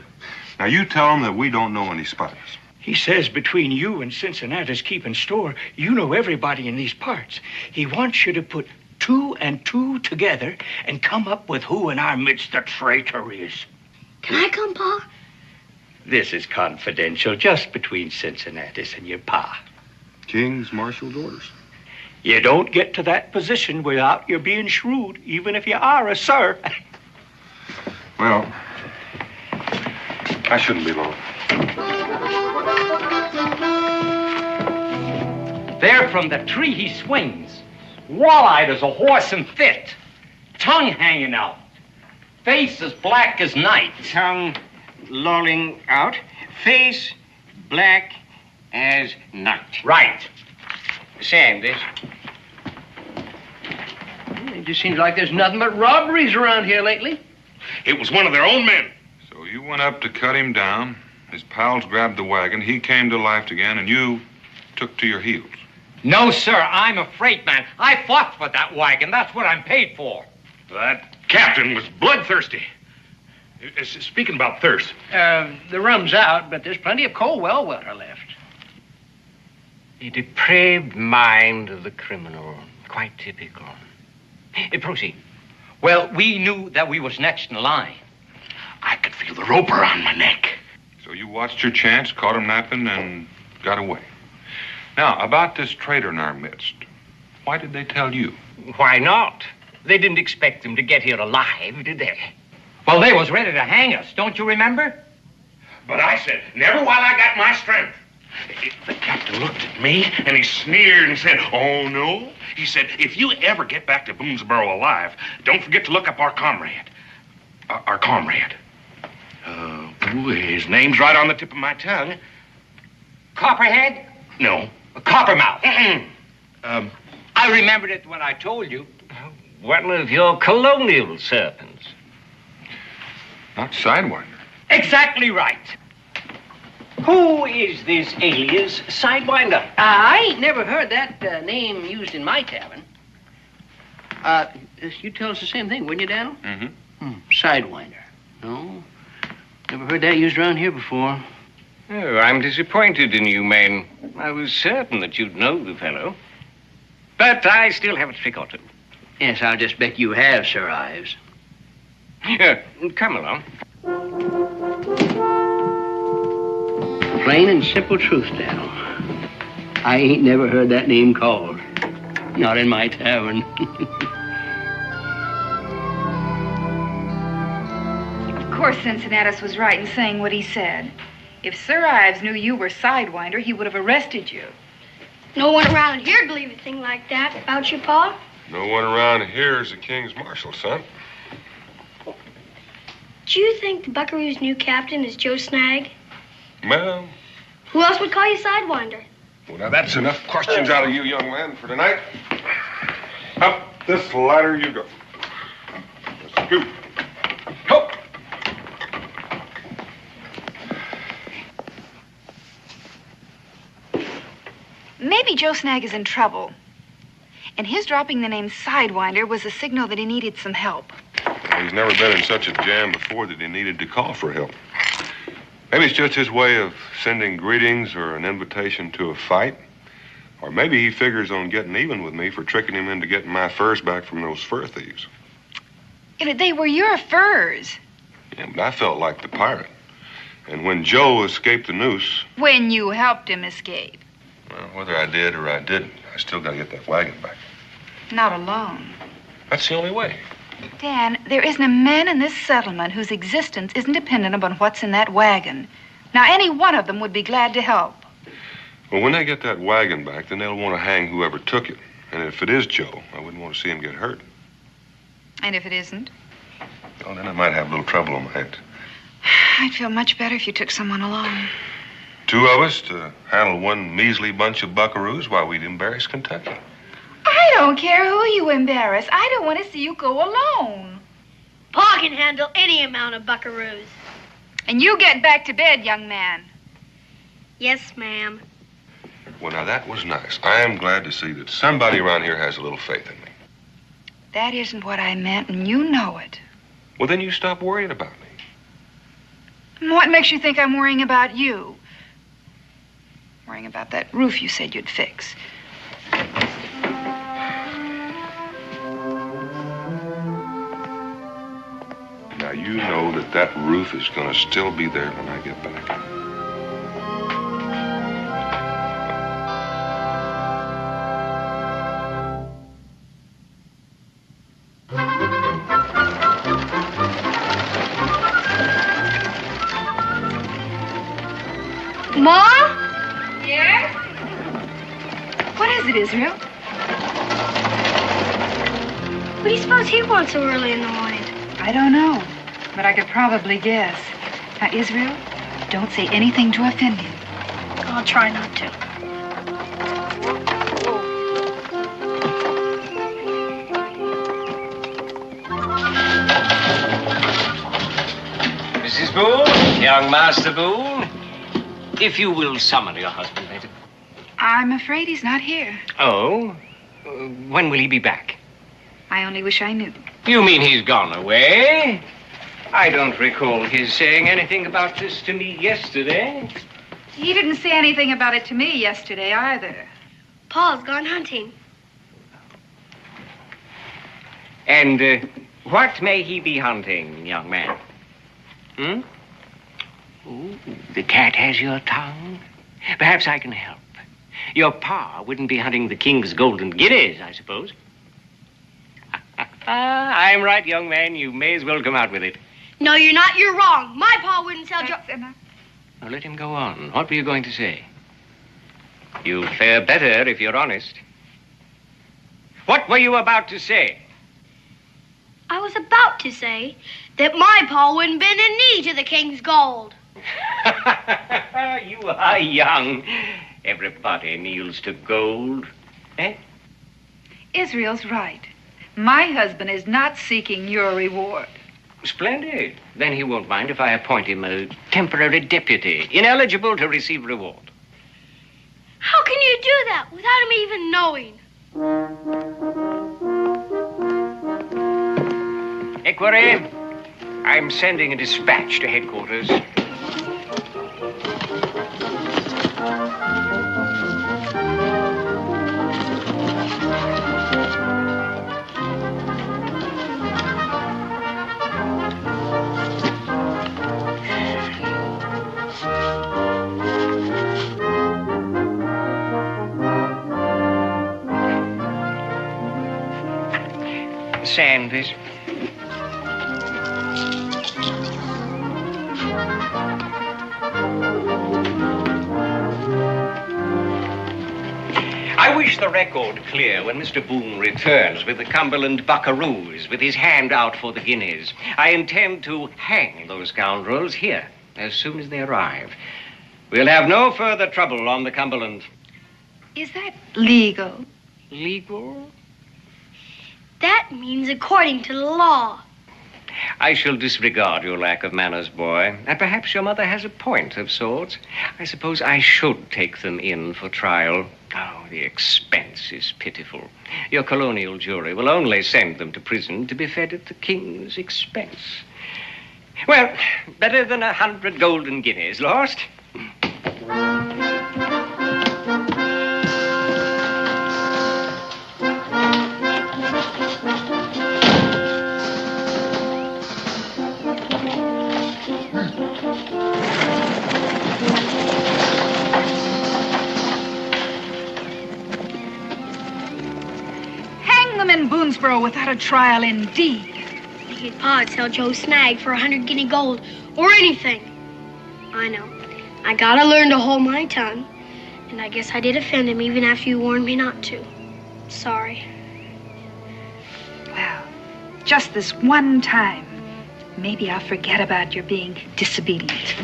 Now, you tell them that we don't know any spies. He says between you and Cincinnati's keeping store, you know everybody in these parts. He wants you to put 2 and 2 together and come up with who in our midst the traitor is. Can I come, Pa? This is confidential, just between Cincinnati's and your pa. King's marshaled orders. You don't get to that position without your being shrewd, even if you are a sir. Well, I shouldn't be long. There from the tree he swings. Wall-eyed as a horse in fit. Tongue hanging out. Face as black as night. Tongue lolling out. Face black as night. Right. Sam, this. It just seems like there's nothing but robberies around here lately. It was one of their own men. So you went up to cut him down. His pals grabbed the wagon. He came to life again, and you took to your heels. No, sir, I'm a freight man. I fought for that wagon. That's what I'm paid for. That captain was bloodthirsty. Speaking about thirst. The rum's out, but there's plenty of cold well water left. The depraved mind of the criminal. Quite typical. Proceed. Well, we knew that we was next in line. I could feel the rope around my neck. So you watched your chance, caught him napping, and got away. Now, about this traitor in our midst, why did they tell you? Why not? They didn't expect him to get here alive, did they? Well, they was ready to hang us, don't you remember? But I said, never while I got my strength. The captain looked at me, and he sneered and said, oh, no. He said, if you ever get back to Boonesboro alive, don't forget to look up our comrade. Our comrade. His name's right on the tip of my tongue. Copperhead? No. Coppermouth. I remembered it when I told you. One of your colonial serpents. Not Sidewinder. Exactly right. Who is this alias Sidewinder? I ain't never heard that name used in my tavern. You tell us the same thing, wouldn't you, Daniel? Mm-hmm. Sidewinder. No, never heard that used around here before. Oh, I'm disappointed in you, man. I was certain that you'd know the fellow. But I still have a trick or two. Yes, I'll just bet you have, Sir Ives. Come along. Plain and simple truth, Daniel. I ain't never heard that name called. Not in my tavern. Of course, Cincinnatus was right in saying what he said. If Sir Ives knew you were Sidewinder, he would have arrested you. No one around here would believe a thing like that about you, Pa. No one around here is the king's marshal, son. Do you think the Buckaroo's new captain is Joe Snag? Well, Who else would call you Sidewinder? well, now that's enough questions out of you, young man, for tonight. Up this ladder you go. Scoot. Help! Maybe Joe Snag is in trouble. And his dropping the name Sidewinder was a signal that he needed some help. Well, he's never been in such a jam before that he needed to call for help. Maybe it's just his way of sending greetings or an invitation to a fight. Or maybe he figures on getting even with me for tricking him into getting my furs back from those fur thieves. And they were your furs. Yeah, but I felt like the pirate. And when Joe escaped the noose, When you helped him escape. well, whether I did or I didn't, I still got to get that wagon back. Not alone. That's the only way. Dan, there isn't a man in this settlement whose existence isn't dependent upon what's in that wagon. Now, any one of them would be glad to help. Well, when they get that wagon back, then they'll want to hang whoever took it. And if it is Joe, I wouldn't want to see him get hurt. And if it isn't? Well, then I might have a little trouble on my hands. I'd feel much better if you took someone along. Two of us to handle one measly bunch of buckaroos while we'd embarrass Kentucky. I don't care who you embarrass. I don't want to see you go alone. Pa can handle any amount of buckaroos. And you get back to bed, young man. Yes, ma'am. Well, now, that was nice. I am glad to see that somebody around here has a little faith in me. That isn't what I meant, and you know it. Well, then you stop worrying about me. What makes you think I'm worrying about you? Worrying about that roof you said you'd fix. Now, you know that that roof is going to still be there when I get back. Ma? Yes? What is it, Israel? What do you suppose he wants so early in the morning? I don't know, but I could probably guess. Now, Israel, don't say anything to offend him. I'll try not to. Mrs. Boone, young Master Boone, if you will summon your husband later. I'm afraid he's not here. Oh? When will he be back? I only wish I knew. You mean he's gone away? I don't recall his saying anything about this to me yesterday. He didn't say anything about it to me yesterday either. Pa's gone hunting. And what may he be hunting, young man? Hmm? Ooh, the cat has your tongue. Perhaps I can help. Your pa wouldn't be hunting the king's golden guineas, I suppose. I'm right, young man. You may as well come out with it. No, you're not. You're wrong. My pa wouldn't sell Joe. Now, let him go on. What were you going to say? You'll fare better if you're honest. What were you about to say? I was about to say that my pa wouldn't bend a knee to the king's gold. You are young. Everybody kneels to gold. Eh? Israel's right. My husband is not seeking your reward. Splendid. Then he won't mind if I appoint him a temporary deputy, ineligible to receive reward. How can you do that without him even knowing? Equerry, I'm sending a dispatch to headquarters. Sand this. wish the record clear when Mr. Boone returns with the Cumberland buckaroos with his hand out for the guineas. I intend to hang those scoundrels here as soon as they arrive. We'll have no further trouble on the Cumberland. Is that legal? Legal? That means according to the law. I shall disregard your lack of manners, boy. And perhaps your mother has a point of sorts. I suppose I should take them in for trial. Oh, the expense is pitiful. Your colonial jury will only send them to prison to be fed at the king's expense. Well, better than 100 golden guineas lost. In Boonesboro without a trial, indeed. I think Pa'd sell Joe Snag for 100 guinea gold or anything. I know. I gotta learn to hold my tongue. And I guess I did offend him even after you warned me not to. Sorry. Well, just this one time, maybe I'll forget about your being disobedient.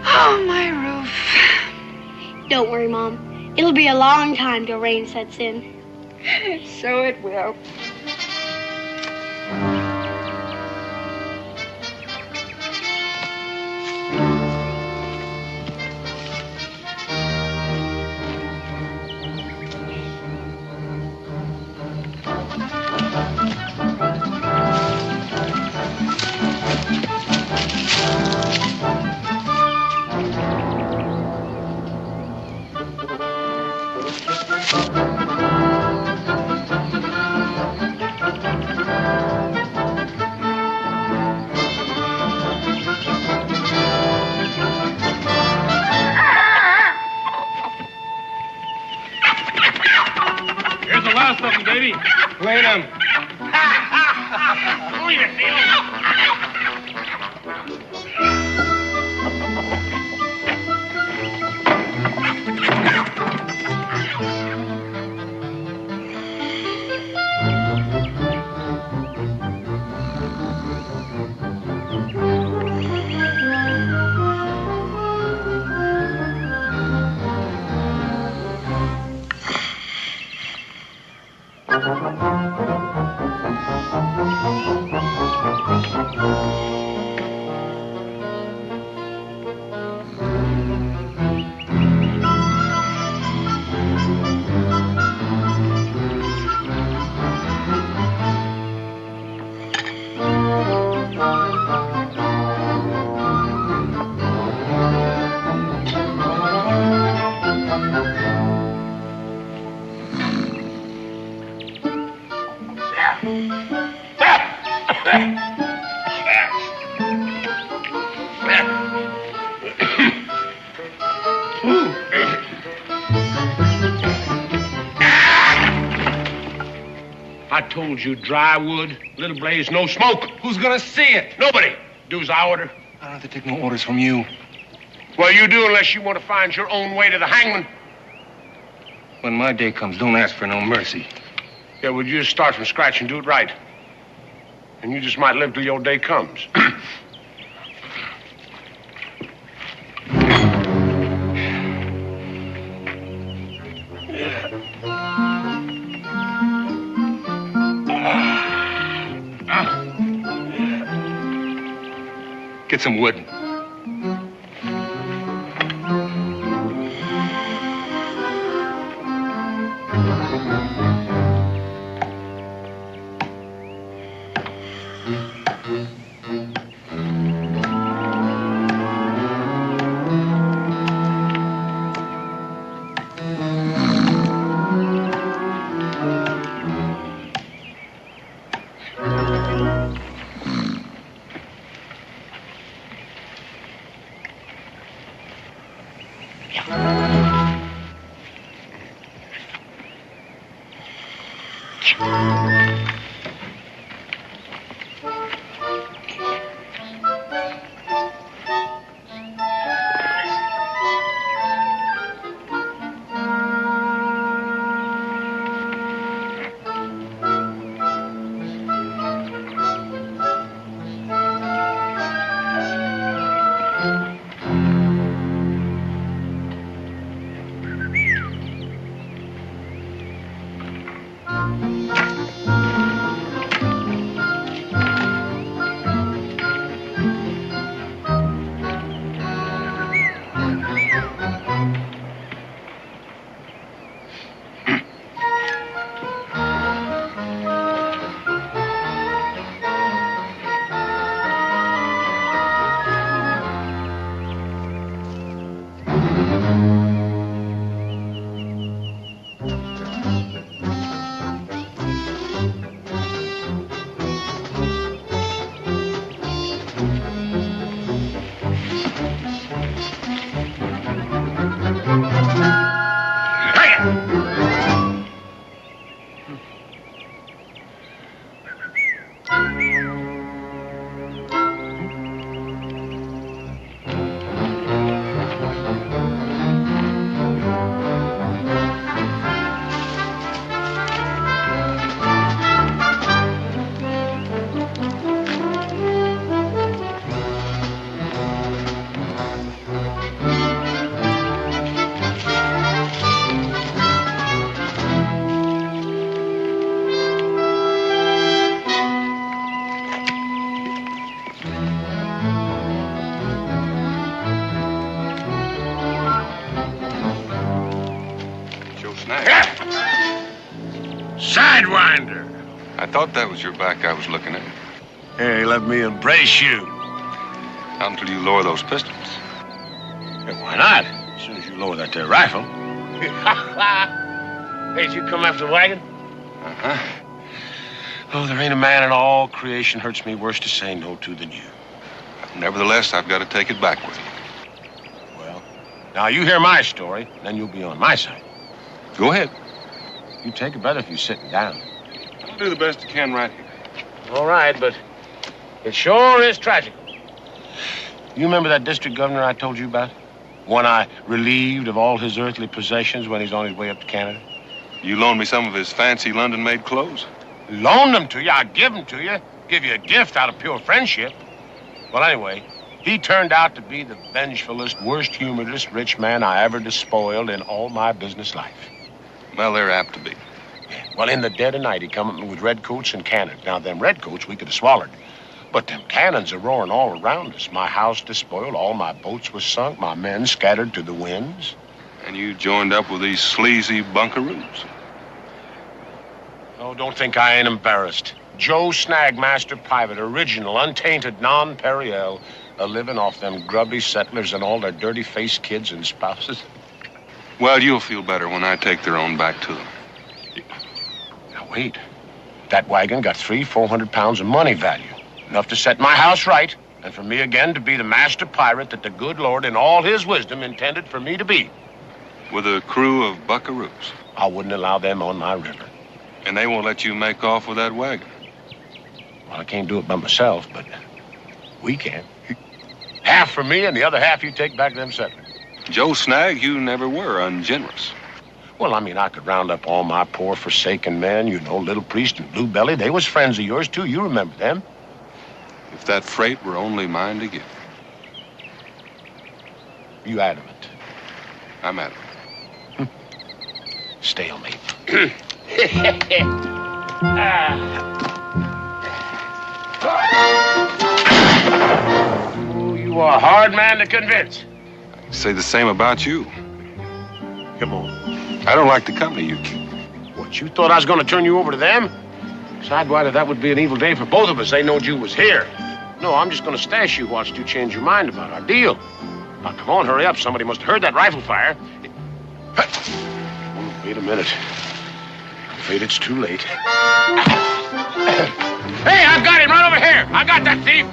Oh, my roof. Don't worry, Mom. It'll be a long time till rain sets in. So it will. Clean him. Leave it, Neil. I told you, dry wood, little blaze, no smoke. Who's gonna see it? Nobody. Do as I order. I don't have to take no orders from you. Well, you do unless you want to find your own way to the hangman. When my day comes, don't ask for no mercy. Yeah, well, you just start from scratch and do it right. And you just might live till your day comes. Get some wood. grinder. I thought that was your back I was looking at. Hey, let me embrace you. Not until you lower those pistols. Hey, why not? As soon as you lower that there rifle. Hey, did you come after the wagon? Uh-huh. Oh, there ain't a man in all creation hurts me worse to say no to than you. Nevertheless, I've got to take it back with me. Well, now you hear my story, then you'll be on my side. Go ahead. You take it better if you're sitting down. I'll do the best I can right here. All right, but it sure is tragic. You remember that district governor I told you about? One I relieved of all his earthly possessions when he's on his way up to Canada? You loaned me some of his fancy London-made clothes? Loaned them to you? I give them to you. Give you a gift out of pure friendship. Well, anyway, he turned out to be the vengefulest, worst-humoredest rich man I ever despoiled in all my business life. Well, they're apt to be. Yeah. Well, in the dead of night, he come up with redcoats and cannons. Now, them redcoats we could have swallowed. But them cannons are roaring all around us. My house despoiled, all my boats were sunk, my men scattered to the winds. And you joined up with these sleazy bunkaroos. Oh, don't think I ain't embarrassed. Joe Snag, master private, original, untainted, non-Periel, living off them grubby settlers and all their dirty-faced kids and spouses. Well, you'll feel better when I take their own back to them. Now, wait. That wagon got 300-400 pounds of money value. Enough to set my house right, and for me again to be the master pirate that the good Lord in all his wisdom intended for me to be. With a crew of buckaroos. I wouldn't allow them on my river. And they won't let you make off with that wagon? Well, I can't do it by myself, but we can. Half for me and the other half you take back to them settlers. Joe Snag, you never were ungenerous. Well, I mean, I could round up all my poor forsaken men, you know, Little Priest and Blue Belly. They was friends of yours, too. You remember them. If that freight were only mine to give. You adamant? I'm adamant. Stalemate. Oh, you are a hard man to convince. I say the same about you. Come on. I don't like the company you keep. What, you thought I was going to turn you over to them? Sidewalker, that would be an evil day for both of us. They knowed you was here. No, I'm just going to stash you whilst you change your mind about our deal. Now, come on, hurry up. Somebody must have heard that rifle fire. Oh, wait a minute. I'm afraid it's too late. Hey, I've got him right over here. I got that thief.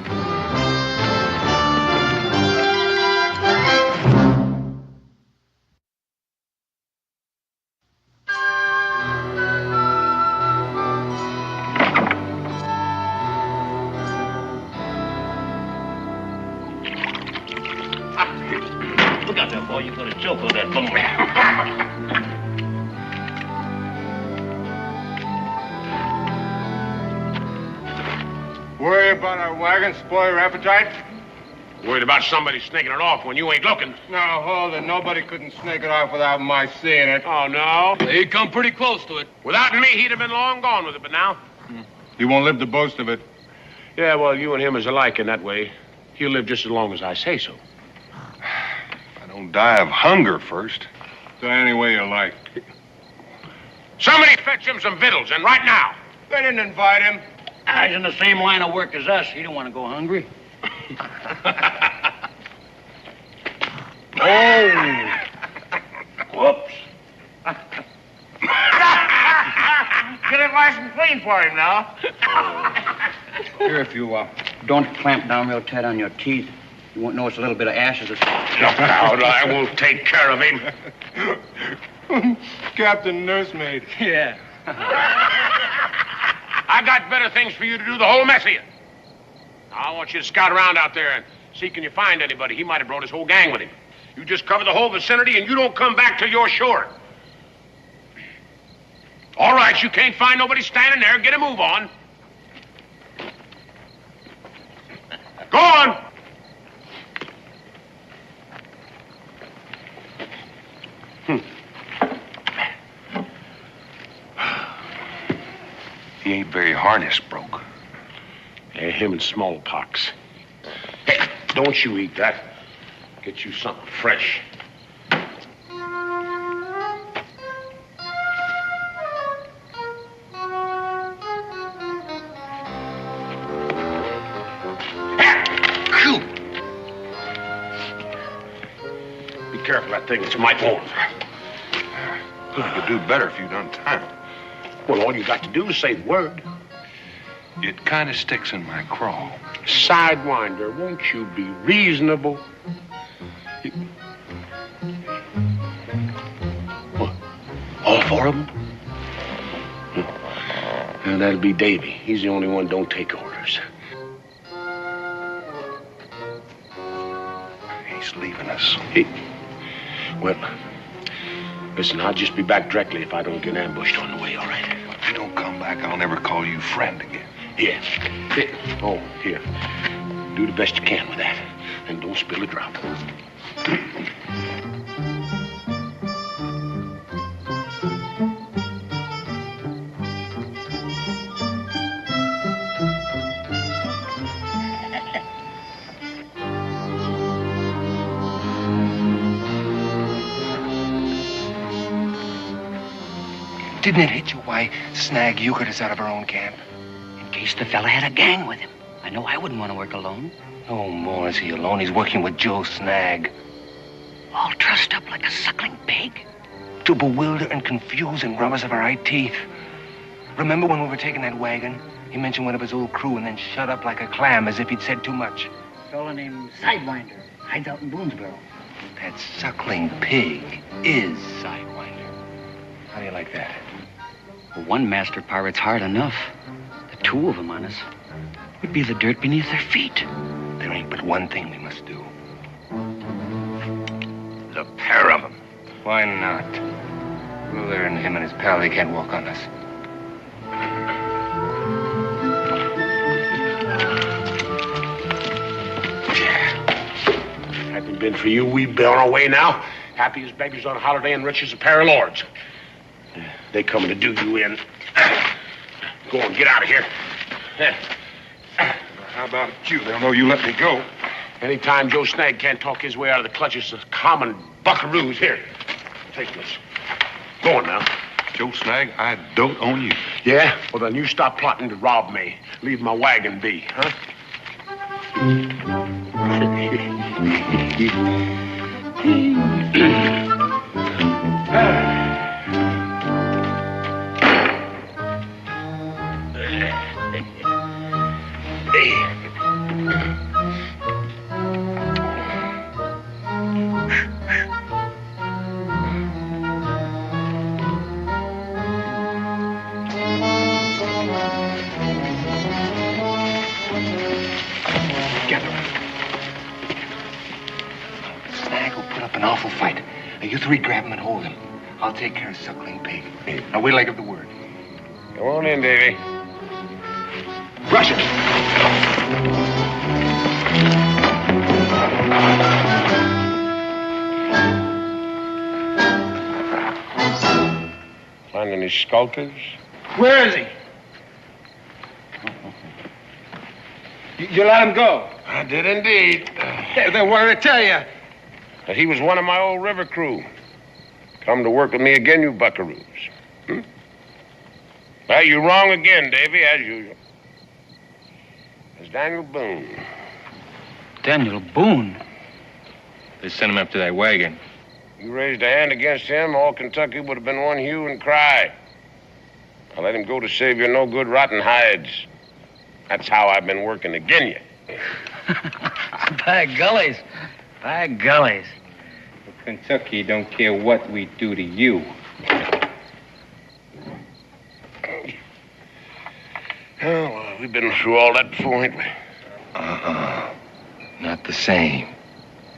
Look out there, boy. You're going to choke on that bummer. Worry about our wagon, spoil your appetite? Worried about somebody snaking it off when you ain't looking. No, hold it. Nobody couldn't snake it off without my seeing it. Oh, no? He'd come pretty close to it. Without me, he'd have been long gone with it, but now? He won't live to boast of it. Yeah, well, you and him is alike in that way. He'll live just as long as I say so. I don't die of hunger first. So any way you like. Somebody fetch him some victuals, and right now. They didn't invite him. He's in the same line of work as us. He don't want to go hungry. Oh. Whoops. Get it nice and clean for him now. Here, if you don't clamp down real tight on your teeth, you won't notice a little bit of ashes. Look out, I will take care of him. Captain Nursemaid. Yeah. I got better things for you to do, the whole mess of you. Now, I want you to scout around out there and see can you find anybody. He might have brought his whole gang with him. You just cover the whole vicinity and you don't come back till you're sure. All right, you can't find nobody standing there. Get a move on. Go on. He ain't very harness broke. Yeah, him and smallpox. Hey, don't you eat that. Get you something fresh. careful, that thing. It's my own. You could do better if you'd untie him. Well, all you got to do is say the word. It kind of sticks in my craw. Sidewinder, won't you be reasonable? What? All four of them? Well, that'll be Davy. He's the only one don't take orders. He's leaving us. Well, listen, I'll just be back directly if I don't get ambushed on the way, all right? If you don't come back, I'll never call you friend again. Yeah. Oh, here. Do the best you can with that. And don't spill a drop. Didn't it hit you why Snag euchred us out of our own camp? In case the fella had a gang with him. I know I wouldn't want to work alone. No more is he alone. He's working with Joe Snag. All trussed up like a suckling pig. To bewilder and confuse and rob us of our eye teeth. Remember when we were taking that wagon? He mentioned one of his old crew and then shut up like a clam as if he'd said too much. A fellow named Sidewinder hides out in Boonesboro. That suckling pig is Sidewinder. How do you like that? Well, one master pirate's hard enough. The two of them on us. We'd be the dirt beneath their feet. There ain't but one thing we must do. The pair of them. Why not? Ruler and him and his pal, they can't walk on us. Hadn't it been for you, we'd be on our way now. Happy as babies on a holiday and rich as a pair of lords. They coming to do you in. Go on, get out of here. How about you? They'll know you let me go. Anytime Joe Snag can't talk his way out of the clutches of common buckaroos, here, take this. Go on now. Joe Snag, I don't own you. Yeah? Well, then you stop plotting to rob me. Leave my wagon be, huh? You three grab him and hold him. I'll take care of suckling pig. Now wait till I give the word. Go on in, Davy. Rush it! Find any skulkers? Where is he? You let him go? I did indeed. Then what did I tell you? That he was one of my old river crew. Come to work with me again, you buckaroos. Well, you're wrong again, Davy, as usual. It's Daniel Boone. Daniel Boone? They sent him up to that wagon. You raised a hand against him, all Kentucky would have been one hue and cry. I let him go to save your no-good rotten hides. That's how I've been working agin you. By gullies. By gullies. Kentucky don't care what we do to you. Oh, well, we've been through all that before, ain't we? Not the same.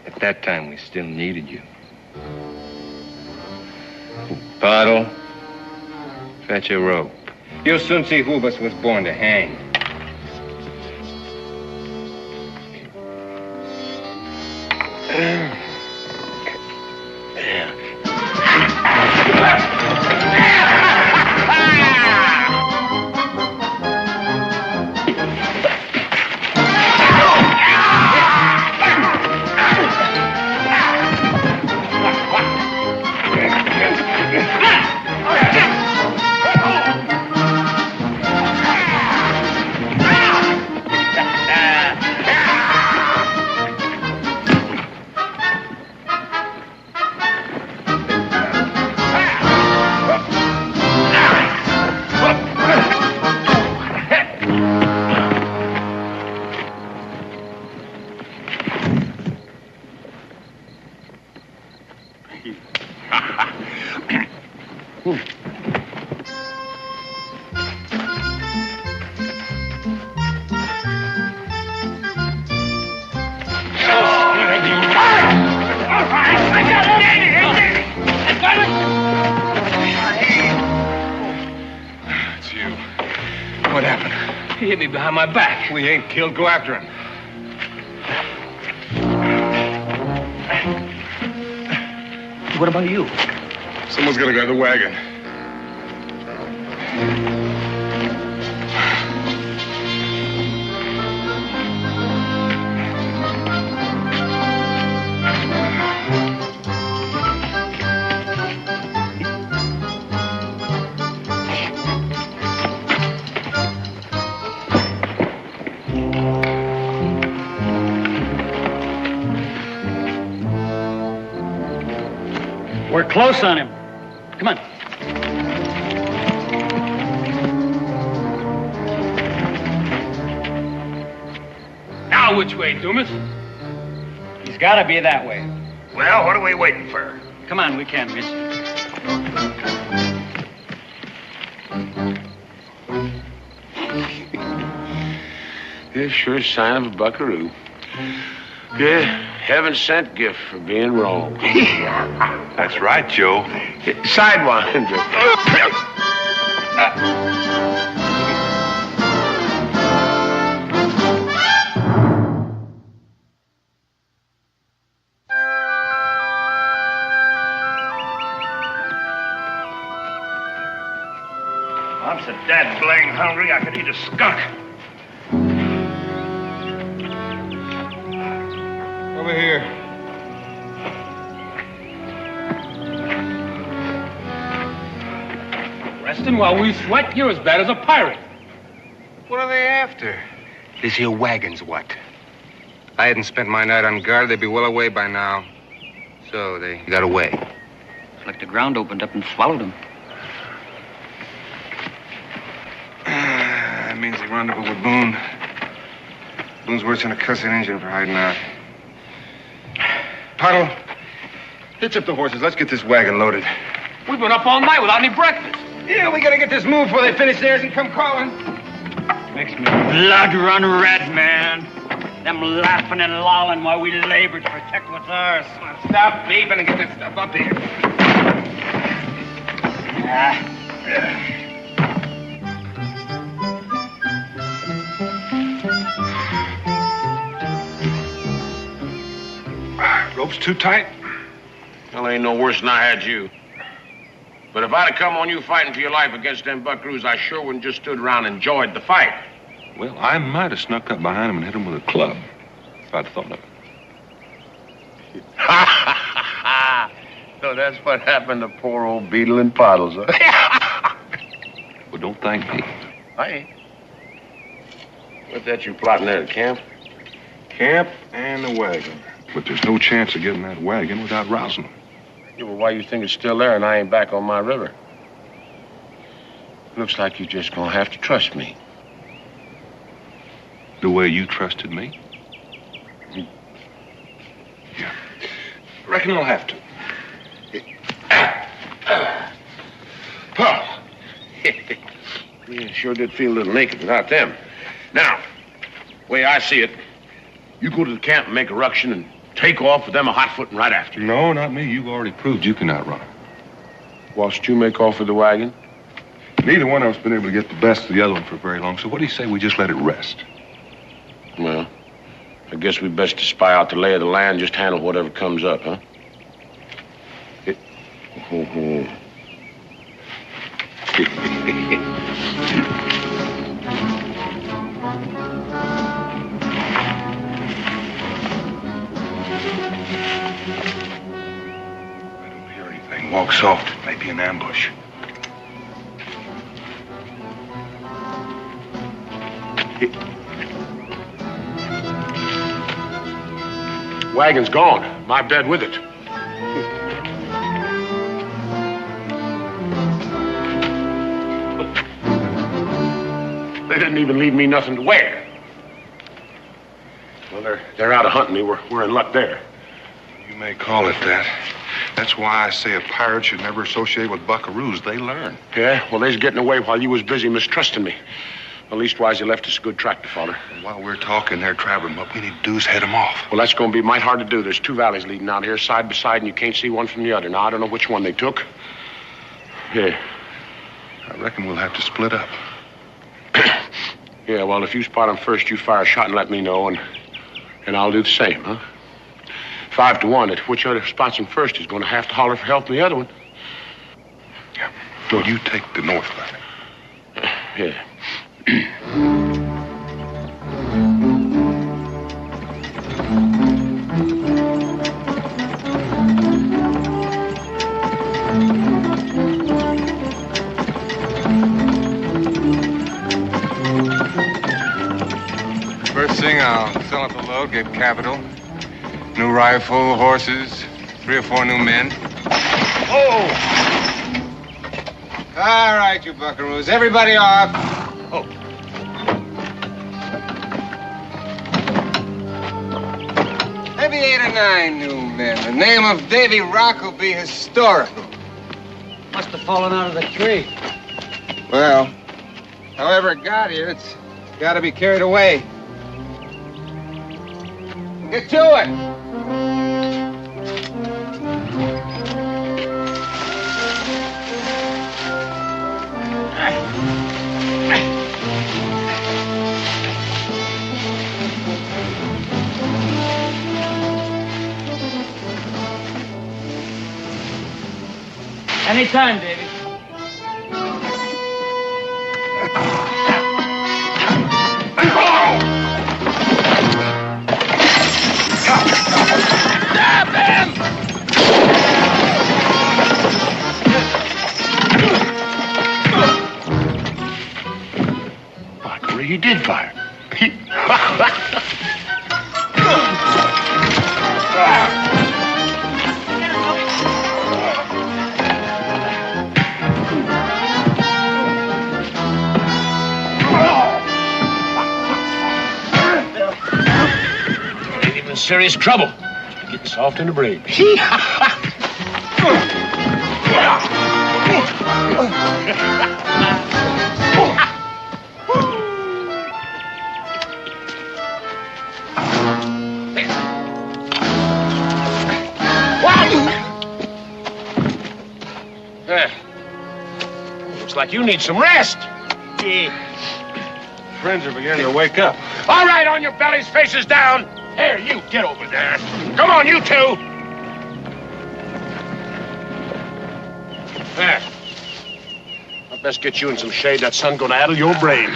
At that time, we still needed you. Bottle, fetch a rope. You'll soon see who of us was born to hang. It's you. What happened? He hit me behind my back. We ain't killed. Go after him. What about you? Someone's gonna grab the wagon. We're close on him. Come on. Now which way, Dumas? He's got to be that way. Well, what are we waiting for? Come on, we can't miss him. Yeah, sure sign of a buckaroo. Good. Heaven-sent gift for being wrong. That's right, Joe. Sidewinder. I'm so dad blang hungry I could eat a skunk. Over here. Resting while we sweat? You're as bad as a pirate. What are they after? This here wagon's what? I hadn't spent my night on guard, they'd be well away by now. So they got away. It's like the ground opened up and swallowed him. That means they rendezvous with Boone. Boone's worse than a cussing engine for hiding out. Puddle, hitch up the horses. Let's get this wagon loaded. We've been up all night without any breakfast. Yeah, we gotta get this moved before they finish theirs and come calling. Makes me blood run red, man. Them laughing and lolling while we labor to protect what's ours. Stop beeping and get this stuff up here. Rope's too tight? Well, ain't no worse than I had you. But if I'd have come on you fighting for your life against them buckaroos, I sure wouldn't just stood around and enjoyed the fight. Well, I might have snuck up behind him and hit him with a club, if I'd thought of it. So that's what happened to poor old Beetle and Pottles, huh? Well, don't thank me. I ain't. What's that you plotting there at camp? Camp and the wagon. But there's no chance of getting that wagon without rousing them. Yeah, well, why you think it's still there and I ain't back on my river? Looks like you're just gonna have to trust me. The way you trusted me? Yeah. Reckon I'll have to. Paul. Yeah, sure did feel a little naked without them. Now, way I see it, you go to the camp and make a ruction and take off with them a hot-footing right after. No, not me. You've already proved you can outrun them. Whilst you make off with the wagon? Neither one of us been able to get the best of the other one for very long, so what do you say we just let it rest? Well, I guess we best to spy out the lay of the land, just handle whatever comes up, huh? I don't hear anything. Walk soft. It may be an ambush. Wagon's gone. My bed with it. They didn't even leave me nothing to wear. Well, they're out of hunting me. We're in luck there. You may call it that. That's why I say a pirate should never associate with buckaroos. They learn. Yeah? Well, they's getting away while you was busy mistrusting me. Well, leastwise, you left us a good track to follow. While we're talking there, traveling, what we need to do is head them off. Well, that's going to be mighty hard to do. There's 2 valleys leading out here, side by side, and you can't see one from the other. Now, I don't know which one they took. Yeah. I reckon we'll have to split up. Yeah, well, if you spot them first, you fire a shot and let me know, and I'll do the same, huh? 5 to 1, that whichever spots them first is going to have to holler for help from the other one. Yeah. Well, you take the north valley. Yeah. First thing, I'll sell up the load, get capital. New rifle, horses, 3 or 4 new men. Oh! All right, you buckaroos. Everybody off. Oh. Maybe 8 or 9 new men. The name of Davy Rock will be historical. Must have fallen out of the tree. Well, however it got here, it's got to be carried away. Get to it! Anytime, Davy. Stop him! Parker, he did fire. Serious trouble. Getting soft in the brain. Looks like you need some rest. Friends are beginning to wake up. All right, on your bellies, faces down. Here, you, get over there. Come on, you two. There. I best get you in some shade. That sun's gonna addle your brain.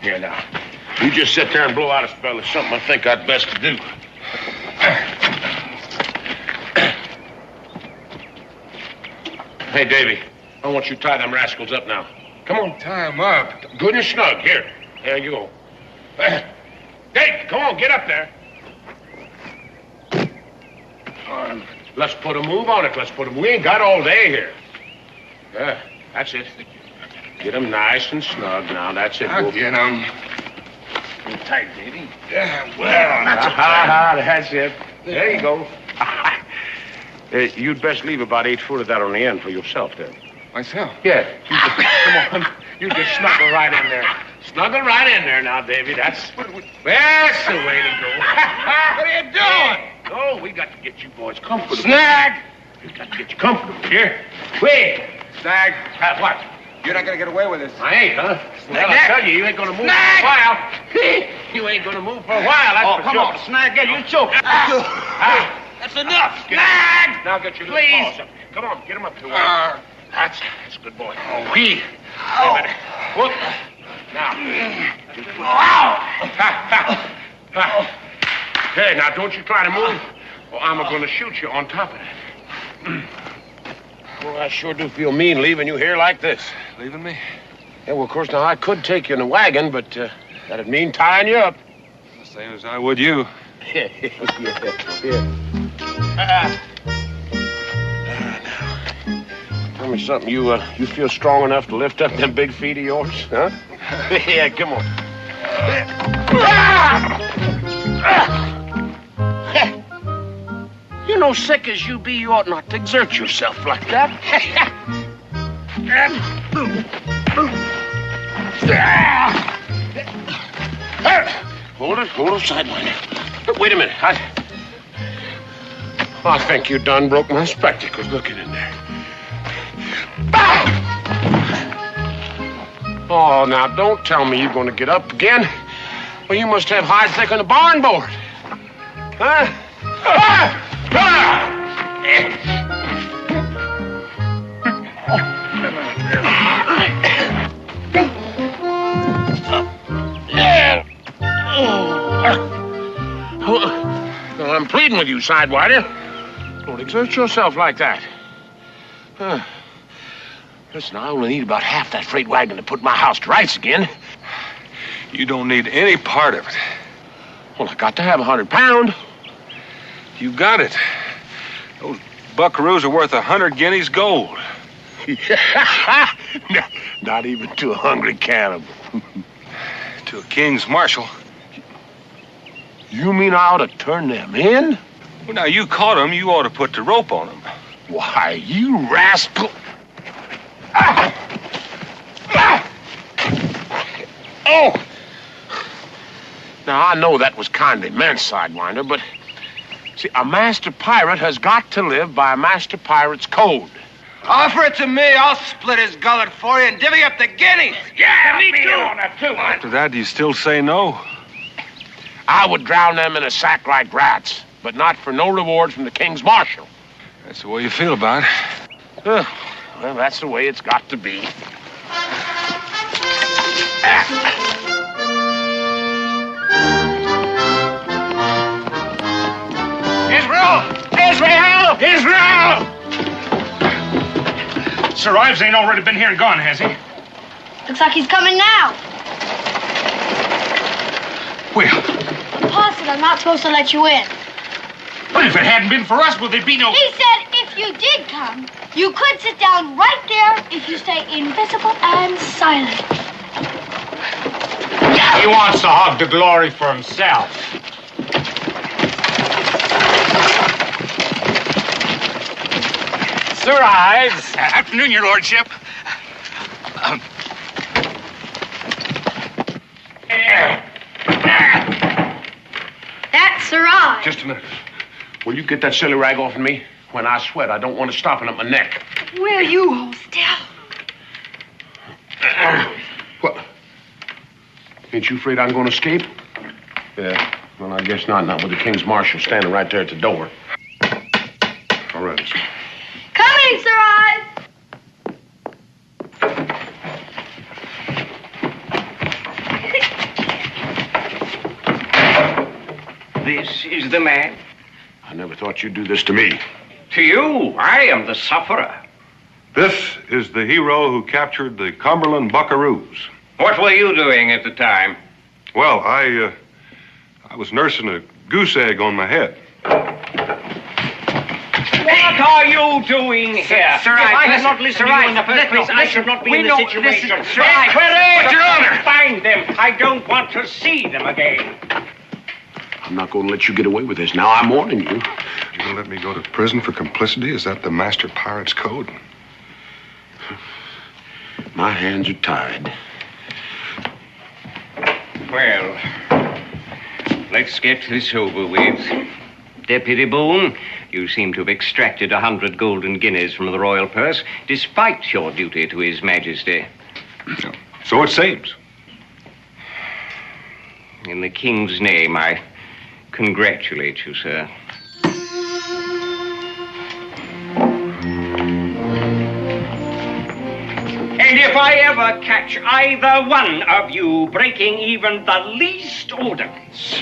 Here, now. You just sit there and blow out a spell. It's something I think I'd best to do. Hey, Davy, I want you to tie them rascals up now. Come on. Tie them up. Good and snug. Here. There you go. Hey, come on, get up there. Let's put a move on it. Let's put a move. We ain't got all day here. Yeah, that's it. Get them nice and snug now. That's it. I'll get them. Tight, Davy. Yeah, well, that's it. There you go. You'd best leave about 8 foot of that on the end for yourself, then. Myself? Yeah. Come on. You just snuggle right in there. Snuggle right in there now, Davy. That's the way to go. What are you doing? Oh, we got to get you boys comfortable. Snag! We got to get you comfortable. Here. Wait. Snag. What? You're not going to get away with this. I ain't, huh? Well, I tell you ain't going to move for a while. You ain't going to move for a while, that's for sure. On, Snag, get you choke. That's enough. Snag! Now get your little paws up. Come on, get him up to one. That's a good boy. Oh, he. Whoop. Now. Okay, now don't you try to move, or I'm going to shoot you on top of that. Well, I sure do feel mean leaving you here like this. Leaving me? Yeah, well, of course, now I could take you in a wagon, but that'd mean tying you up. The same as I would you. Yeah. Tell me something. You feel strong enough to lift up them big feet of yours, huh? Yeah, come on. know, sick as you be, you ought not to exert yourself like that. Hold it, Sidewinder. Wait a minute. I think you done broke my spectacles looking in there. Oh, now don't tell me you're going to get up again. Well, you must have hide thick on the barn board. Huh? Well, I'm pleading with you, Sidewinder. Don't exert yourself like that. Listen, I only need about half that freight wagon to put my house to rights again. You don't need any part of it. Well, I got to have 100 pounds. You got it. Those buckaroos are worth 100 guineas gold. Not even to a hungry cannibal. To a king's marshal. You mean I ought to turn them in? Well, now, you caught them, you ought to put the rope on them. Why, you rascal. Oh! Now, I know that was kindly meant, Sidewinder, but... See, a master pirate has got to live by a master pirate's code. Offer it to me. I'll split his gullet for you and divvy up the guineas. Yeah, me too. On that too. After that, do you still say no? I would drown them in a sack like rats, but not for no reward from the king's marshal. That's the way you feel about it. Well, that's the way it's got to be. Israel! Sir Ives ain't already been here and gone, has he? Looks like he's coming now. Well, Pa said I'm not supposed to let you in. but if it hadn't been for us, would there be no... He said if you did come, you could sit down right there if you stay invisible and silent. He wants to hog the glory for himself. Sir Ives. Afternoon, your lordship. That's Sir Ives. Just a minute. Will you get that silly rag off of me? When I sweat, I don't want it stopping up my neck. Will you hold still? What? Ain't you afraid I'm going to escape? Yeah, well, I guess not. Not with the king's marshal standing right there at the door. All right. Coming, Sir Ives. This is the man. I never thought you'd do this to me. To you, I am the sufferer. This is the hero who captured the Cumberland buckaroos. What were you doing at the time? Well, I was nursing a goose egg on my head. What are you doing here? Sir, if I had listen, not listened Sir to you in the Ives, first place, I should not be in this situation. Sir Ives, But Your Honor, find them. I don't want to see them again. I'm not going to let you get away with this. Now, I'm warning you. You're going to let me go to prison for complicity? Is that the master pirate's code? My hands are tied. Well, let's get this over with. Deputy Boone, you seem to have extracted 100 golden guineas from the royal purse, despite your duty to His Majesty. So it seems. In the King's name, I congratulate you, sir. And if I ever catch either one of you breaking even the least ordinance...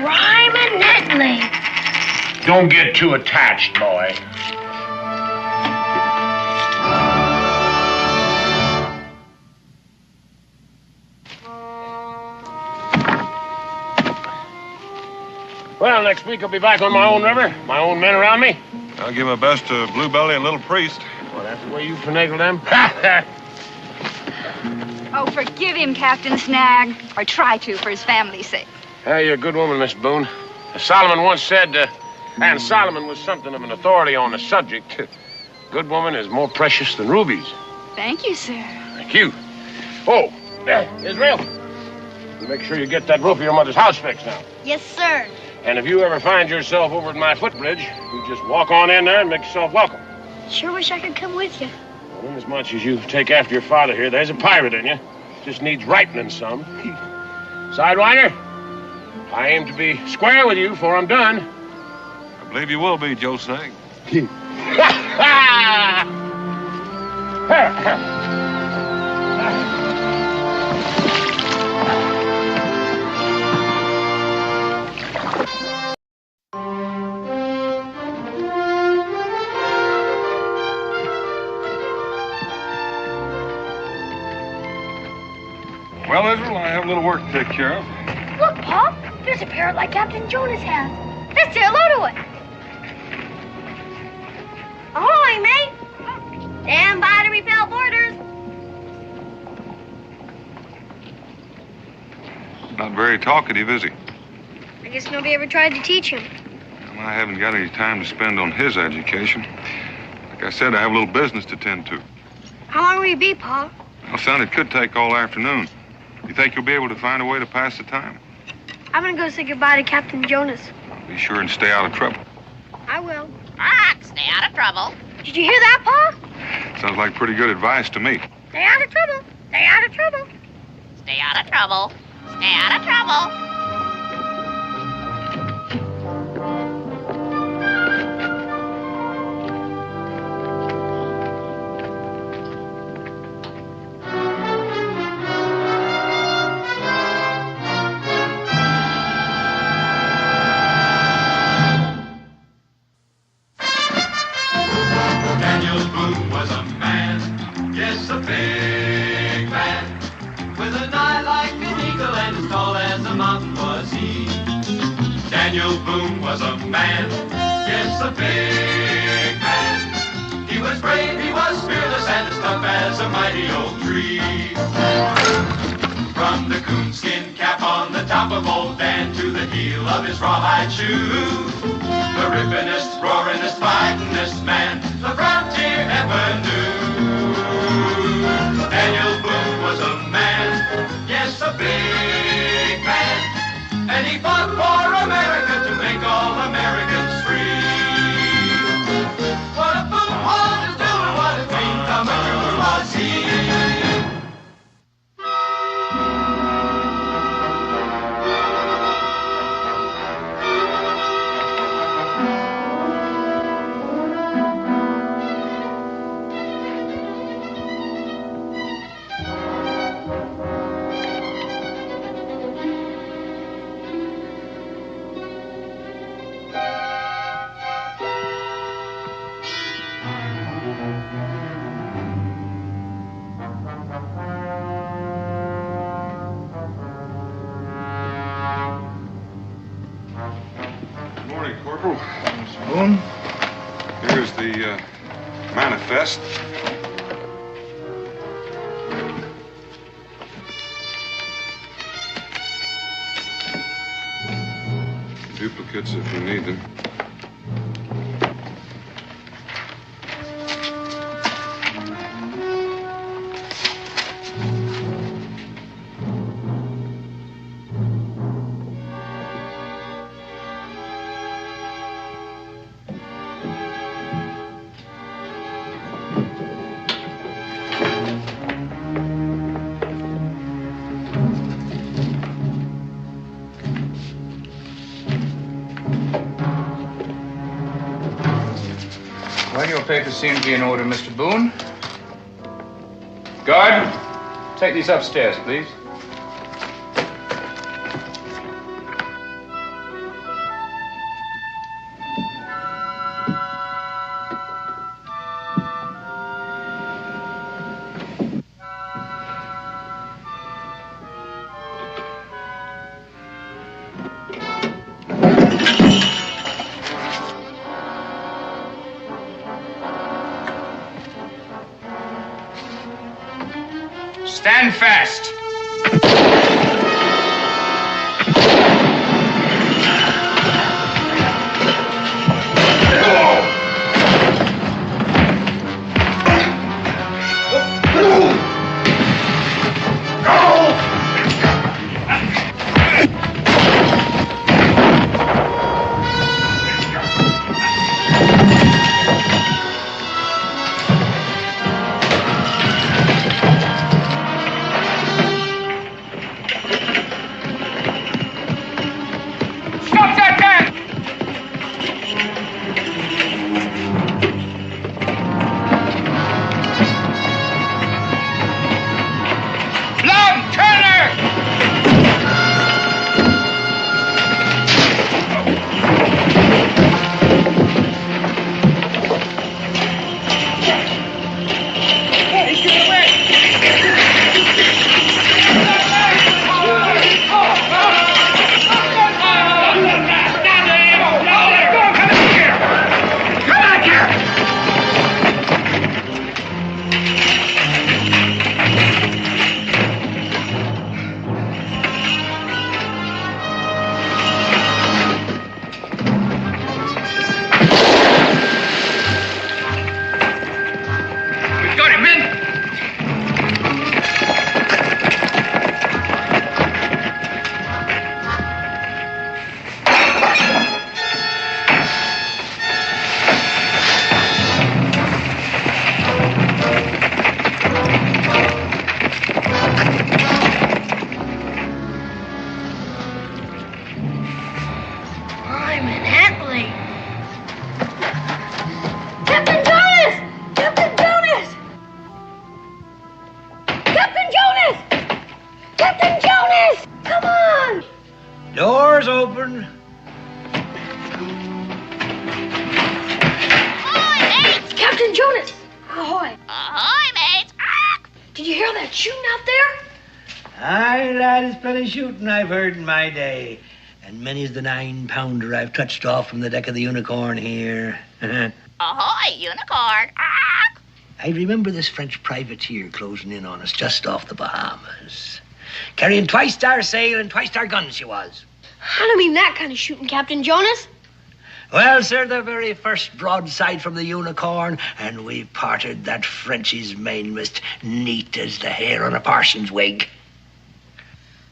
Rhyme-a-nettly. Don't get too attached, boy. Well, next week I'll be back on my own river, my own men around me. I'll give my best to Bluebelly and Little Priest. Well, that's the way you finagle them? Oh, forgive him, Captain Snag. Or try to, for his family's sake. Hey, you're a good woman, Miss Boone. As Solomon once said, and Solomon was something of an authority on the subject, good woman is more precious than rubies. Thank you, sir. Thank you. Oh, Israel. Make sure you get that roof of your mother's house fixed now. Yes, sir. And if you ever find yourself over at my footbridge, you just walk on in there and make yourself welcome. Sure wish I could come with you. Well, inasmuch as you take after your father here, there's a pirate in you. Just needs ripening some. Sidewinder, I aim to be square with you before I'm done. I believe you will be, Joe Snag. Well, Israel, I have a little work to take care of. Look, Pop. There's a parrot like Captain Jonas has. Let's say hello to it. Ahoy, mate. Stand by to repel boarders. Not very talkative, is he? I guess nobody ever tried to teach him. Well, I haven't got any time to spend on his education. Like I said, I have a little business to tend to. How long will you be, Pa? Well, son, it could take all afternoon. You think you'll be able to find a way to pass the time? I'm gonna go say goodbye to Captain Jonas. Be sure and stay out of trouble. I will. Stay out of trouble. Did you hear that, Pa? Sounds like pretty good advice to me. Stay out of trouble. Stay out of trouble. Stay out of trouble. Stay out of trouble. Daniel Boone was a man, yes, a big man, with an eye like an eagle and as tall as a mountain was he. Daniel Boone was a man, yes, a big man. He was brave, he was fearless, and as tough as a mighty oak tree. From the coonskin cap on the top of old Dan to the heel of his rawhide shoe, the rippinest, roaringest, fightingest man the frontier ever knew. Daniel Boone was a man, yes, a big man, and he fought for America to make all Americans free. What a Boone wanted to do and what a dream come true was he. Good morning, Corporal. Mr. Boone? Here's the manifest. Duplicates if we need them. Well, your papers seem to be in order, Mr. Boone. Guard, take these upstairs, please. Captain Jonas. Ahoy. Ahoy, mates. Did you hear that shooting out there? Aye, lad, it's plenty shooting I've heard in my day. And many's the 9-pounder I've touched off from the deck of the Unicorn here. Ahoy, Unicorn. I remember this French privateer closing in on us just off the Bahamas. Carrying twice-star sail and twice-star guns she was. I don't mean that kind of shooting, Captain Jonas. Well, sir, the very first broadside from the Unicorn, and we parted that Frenchie's mainmast neat as the hair on a parson's wig.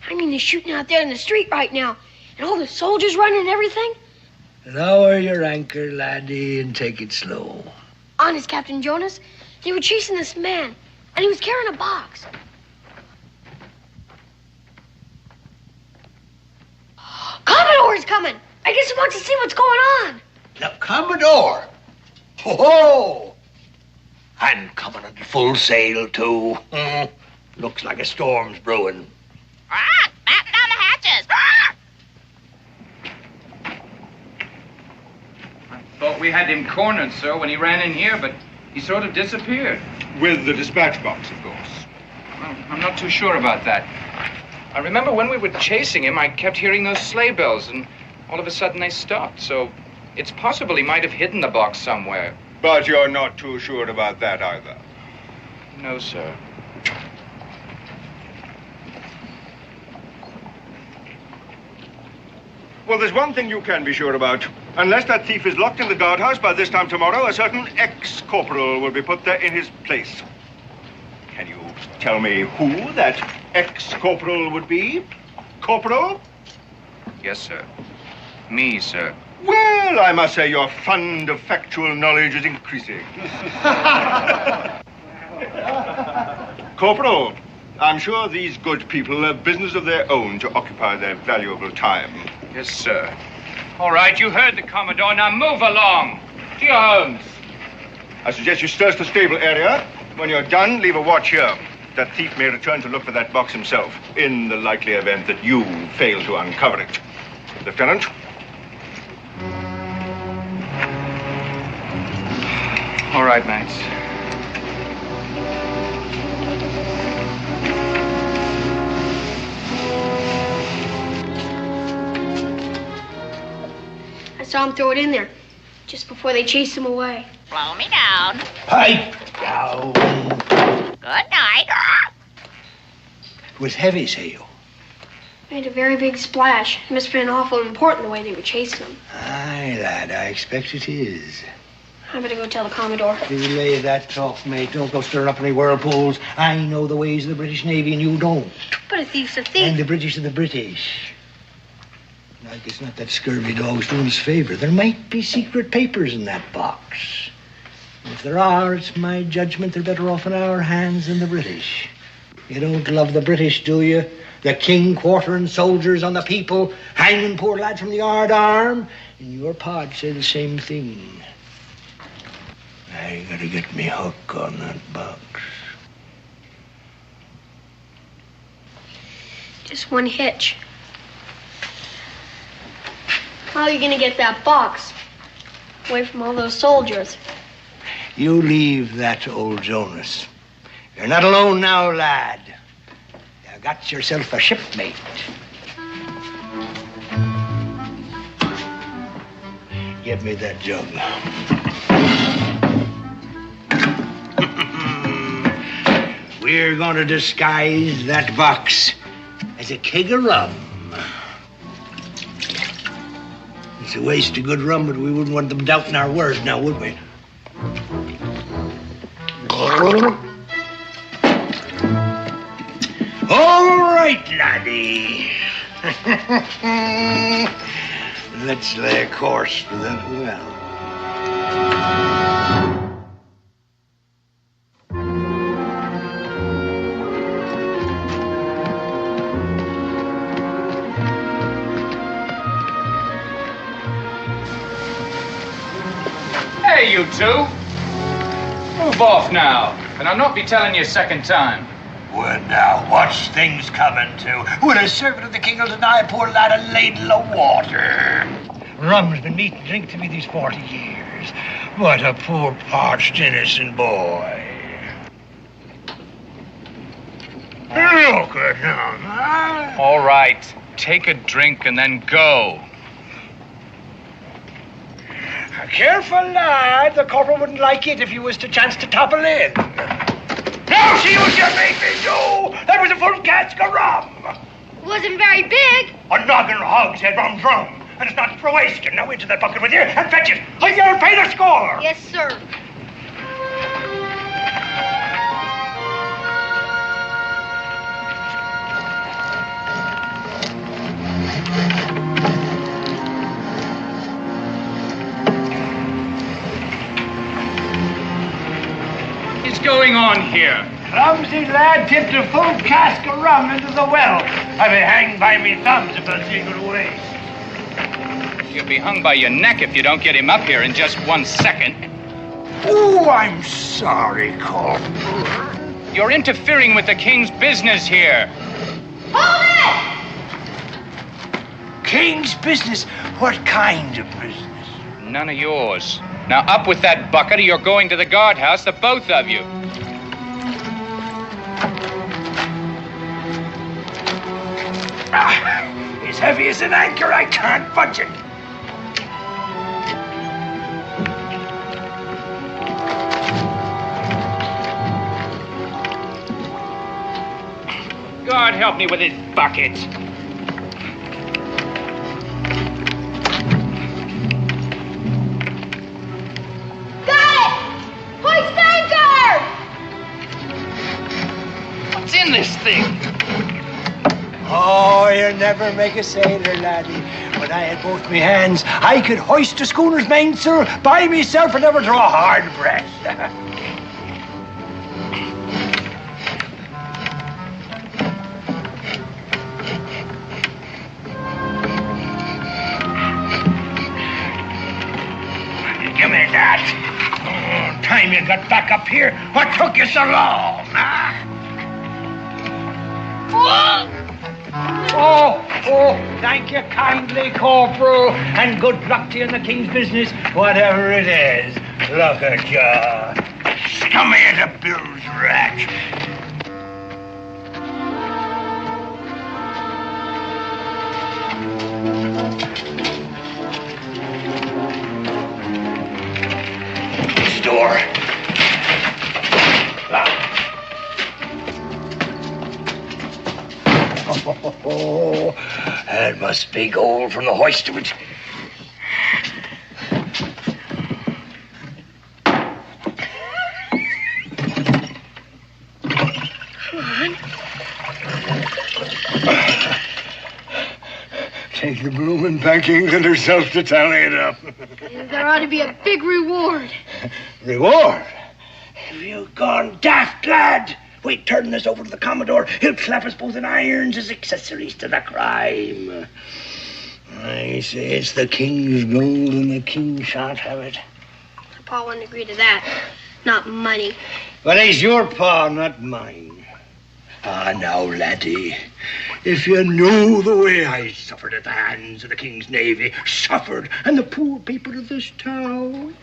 I mean the shooting out there in the street right now, and all the soldiers running and everything. Lower your anchor, laddie, and take it slow. Honest, Captain Jonas, they were chasing this man, and he was carrying a box. Commodore's coming. I guess he wants to see what's going on. Now, Commodore. Ho-ho! I'm coming at full sail, too. Looks like a storm's brewing. Batten down the hatches. I thought we had him cornered, sir, when he ran in here, but he sort of disappeared. With the dispatch box, of course. Well, I'm not too sure about that. I remember when we were chasing him, I kept hearing those sleigh bells, and all of a sudden they stopped, so it's possible he might have hidden the box somewhere. But you're not too sure about that either. No, sir. Well, there's one thing you can be sure about. Unless that thief is locked in the guardhouse by this time tomorrow, a certain ex-corporal will be put there in his place. Can you tell me who that ex-corporal would be? Corporal? Yes, sir. Me, sir. Well, I must say your fund of factual knowledge is increasing. Corporal, I'm sure these good people have business of their own to occupy their valuable time. Yes, sir. All right, you heard the Commodore. Now move along. To your homes. I suggest you search the stable area. When you're done, leave a watch here. That thief may return to look for that box himself, in the likely event that you fail to uncover it. Lieutenant? All right, mates. I saw him throw it in there, just before they chased him away. Blow me down. Pipe down. Good night. It was heavy, say you. Made a very big splash. It must have been awful important the way they were chasing him. Aye, lad, I expect it is. I better go tell the Commodore. Delay that talk, mate. Don't go stirring up any whirlpools. I know the ways of the British Navy, and you don't. But a thief's a thief. And the British are the British. Like it's not that scurvy dog's doing us a favor. There might be secret papers in that box. And if there are, it's my judgment they're better off in our hands than the British. You don't love the British, do you? The king quartering soldiers on the people, hanging poor lads from the yard arm. And your pod say the same thing. I gotta get me hook on that box. Just one hitch. How are you gonna get that box away from all those soldiers? You leave that to old Jonas. You're not alone now, lad. You got yourself a shipmate. Give me that jug. We're going to disguise that box as a keg of rum. It's a waste of good rum, but we wouldn't want them doubting our word now, would we? All right, laddie. Let's lay a course for that well. Hey, you two. Move off now, and I'll not be telling you a second time. Well, now, what's things coming to? Would a servant of the king will deny a poor lad a ladle of water? Rum's been meat and drink to me these 40 years. years. What a poor, parched, innocent boy. Look at him, huh? All right. Take a drink and then go. Careful, lad. The corporal wouldn't like it if you was to chance to topple in. Now see what you made me do! That was a full cask of rum. It wasn't very big. A noggin of hogshead rum drum. And it's not for wasting. Now into the bucket with you and fetch it. Or you'll pay the score. Yes, sir. What's going on here? Clumsy lad tipped a full cask of rum into the well. I'll be hanged by me thumbs if I see it go to waste. You'll be hung by your neck if you don't get him up here in just 1 second. Oh, I'm sorry, Corporal. You're interfering with the king's business here. Hold it! King's business? What kind of business? None of yours. Now up with that bucket or you're going to the guardhouse, the both of you. It's heavy as an anchor. I can't budge it. God help me with this bucket. Got it! Hoist anchor! What's in this thing? Oh, you'll never make a sailor, laddie. When I had both me hands, I could hoist a schooner's mainsail by myself and never draw a hard breath. Give me that. Oh, time you got back up here. What took you so long, huh? Oh, thank you kindly, Corporal, and good luck to you in the king's business, whatever it is. Look at you. Scummy as a bill's rat. Door. Oh, that must be gold from the hoist of it. Come on. Take the bloomin' back England herself to tally it up. There ought to be a big reward. Reward? Have you gone daft, lad? We turn this over to the Commodore. He'll clap us both in irons as accessories to the crime. I say it's the king's gold and the king shan't have it. Pa wouldn't agree to that. Not money. But he's your pa, not mine. Ah, now, laddie, if you knew the way I suffered at the hands of the king's navy, suffered, and the poor people of this town,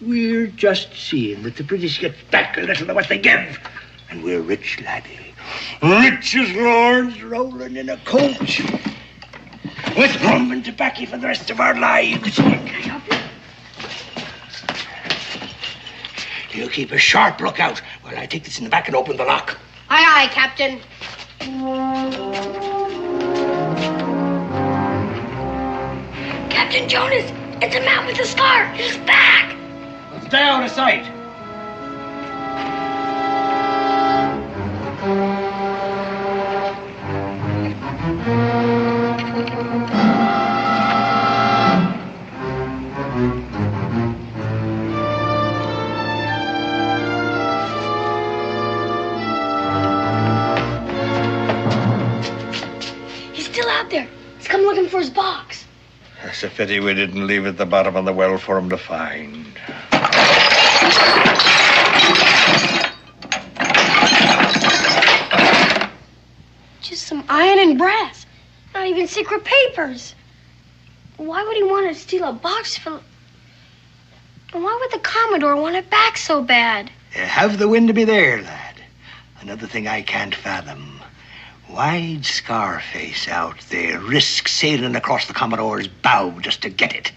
we're just seeing that the British get back a little of what they give. And we're rich, laddie. Rich as lords rolling in a coach. With rum and tobacco for the rest of our lives. You keep a sharp lookout while I take this in the back and open the lock. Aye, aye, Captain. Captain Jonas, it's a man with a scar. He's back. Let's stay out of sight. Come looking for his box. It's a pity we didn't leave it at the bottom of the well for him to find. Just some iron and brass. Not even secret papers. Why would he want to steal a box full of... And why would the Commodore want it back so bad? Have the wind to be there, lad. Another thing I can't fathom. Why'd Scarface out there risk sailing across the Commodore's bow just to get it?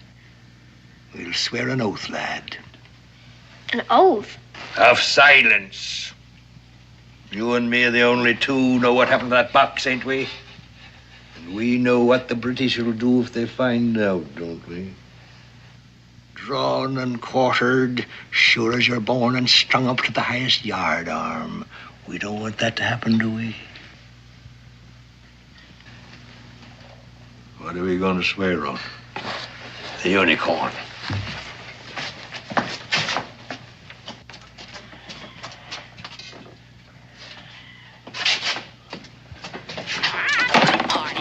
We'll swear an oath, lad. An oath? Of silence. You and me are the only two know what happened to that box, ain't we? And we know what the British will do if they find out, don't we? Drawn and quartered, sure as you're born, and strung up to the highest yard arm. We don't want that to happen, do we? What are we going to swear on? The unicorn.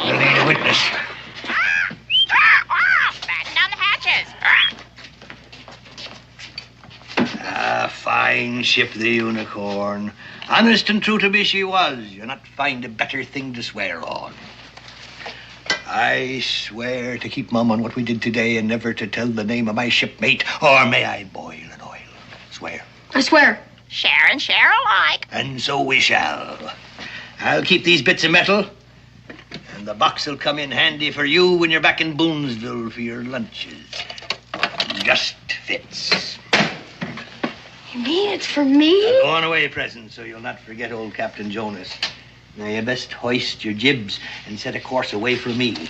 We'll need a witness. Batten down the hatches. Fine ship, the unicorn. Honest and true to me she was. You'll not find a better thing to swear on. I swear to keep mum on what we did today and never to tell the name of my shipmate, or may I boil in oil. Swear. I swear. Share and share alike. And so we shall. I'll keep these bits of metal, and the box will come in handy for you when you're back in Boonesville for your lunches. Just fits. You mean it's for me? A going away present, so you'll not forget old Captain Jonas. Now, you best hoist your jibs and set a course away from me.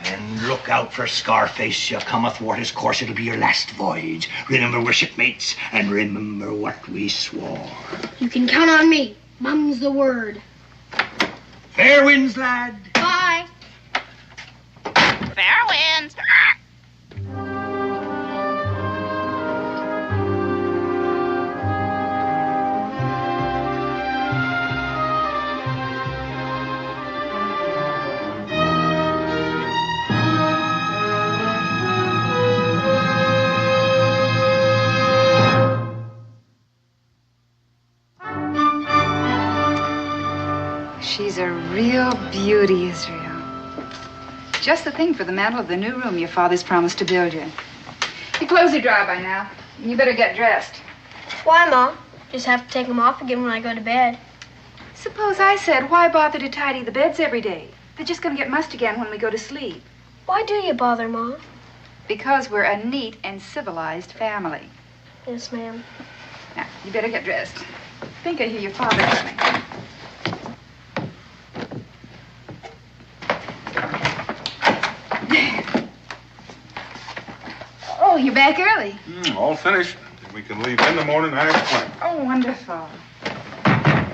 And look out for Scarface. She'll come athwart his course. It'll be your last voyage. Remember, we're shipmates, and remember what we swore. You can count on me. Mum's the word. Fair winds, lad. Bye. Fair winds. She's a real beauty, Israel. Just the thing for the mantel of the new room your father's promised to build you. Your clothes are dry by now. You better get dressed. Why, Ma? Just have to take them off again when I go to bed. Suppose I said, why bother to tidy the beds every day? They're just going to get mussed again when we go to sleep. Why do you bother, Ma? Because we're a neat and civilized family. Yes, ma'am. Now, you better get dressed. I think I hear your father coming. Oh, you're back early. All finished. We can leave in the morning as planned. Oh, wonderful.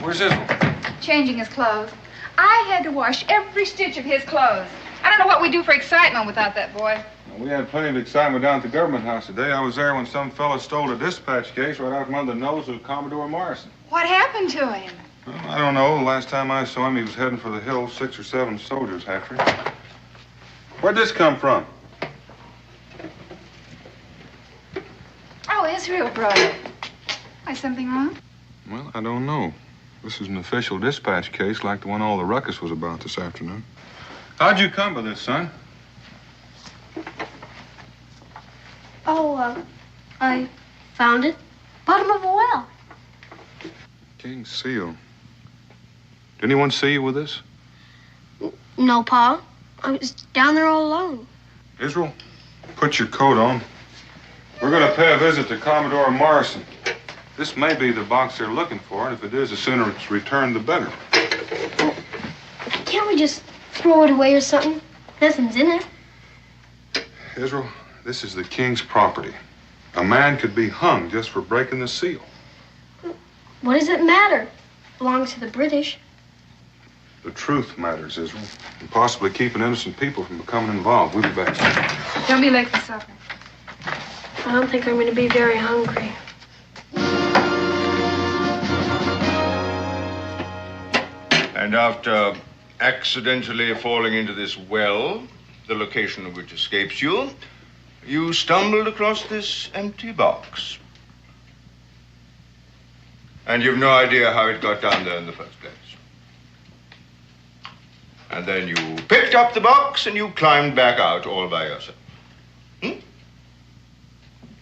Where's Israel? Changing his clothes. I had to wash every stitch of his clothes. I don't know what we'd do for excitement without that boy. We had plenty of excitement down at the government house today. I was there when some fella stole a dispatch case right out from under the nose of Commodore Morrison. What happened to him? Well, I don't know. The last time I saw him, he was heading for the hills, 6 or 7 soldiers after him. Where'd this come from? Oh, Israel brought it. Why, something wrong? Well, I don't know. This is an official dispatch case like the one all the ruckus was about this afternoon. How'd you come by this, son? Oh, I found it. Bottom of a well. King's seal. Did anyone see you with this? No, Pa. I was down there all alone. Israel, put your coat on. We're going to pay a visit to Commodore Morrison. This may be the box they're looking for, and if it is, the sooner it's returned, the better. Can't we just throw it away or something? Nothing's in it. Israel, this is the king's property. A man could be hung just for breaking the seal. What does it matter? It belongs to the British. The truth matters, Israel, and possibly keeping innocent people from becoming involved. We'll be back. Don't be late for supper. I don't think I'm going to be very hungry. And after accidentally falling into this well, the location of which escapes you, you stumbled across this empty box. And you've no idea how it got down there in the first place. And then you picked up the box and you climbed back out all by yourself.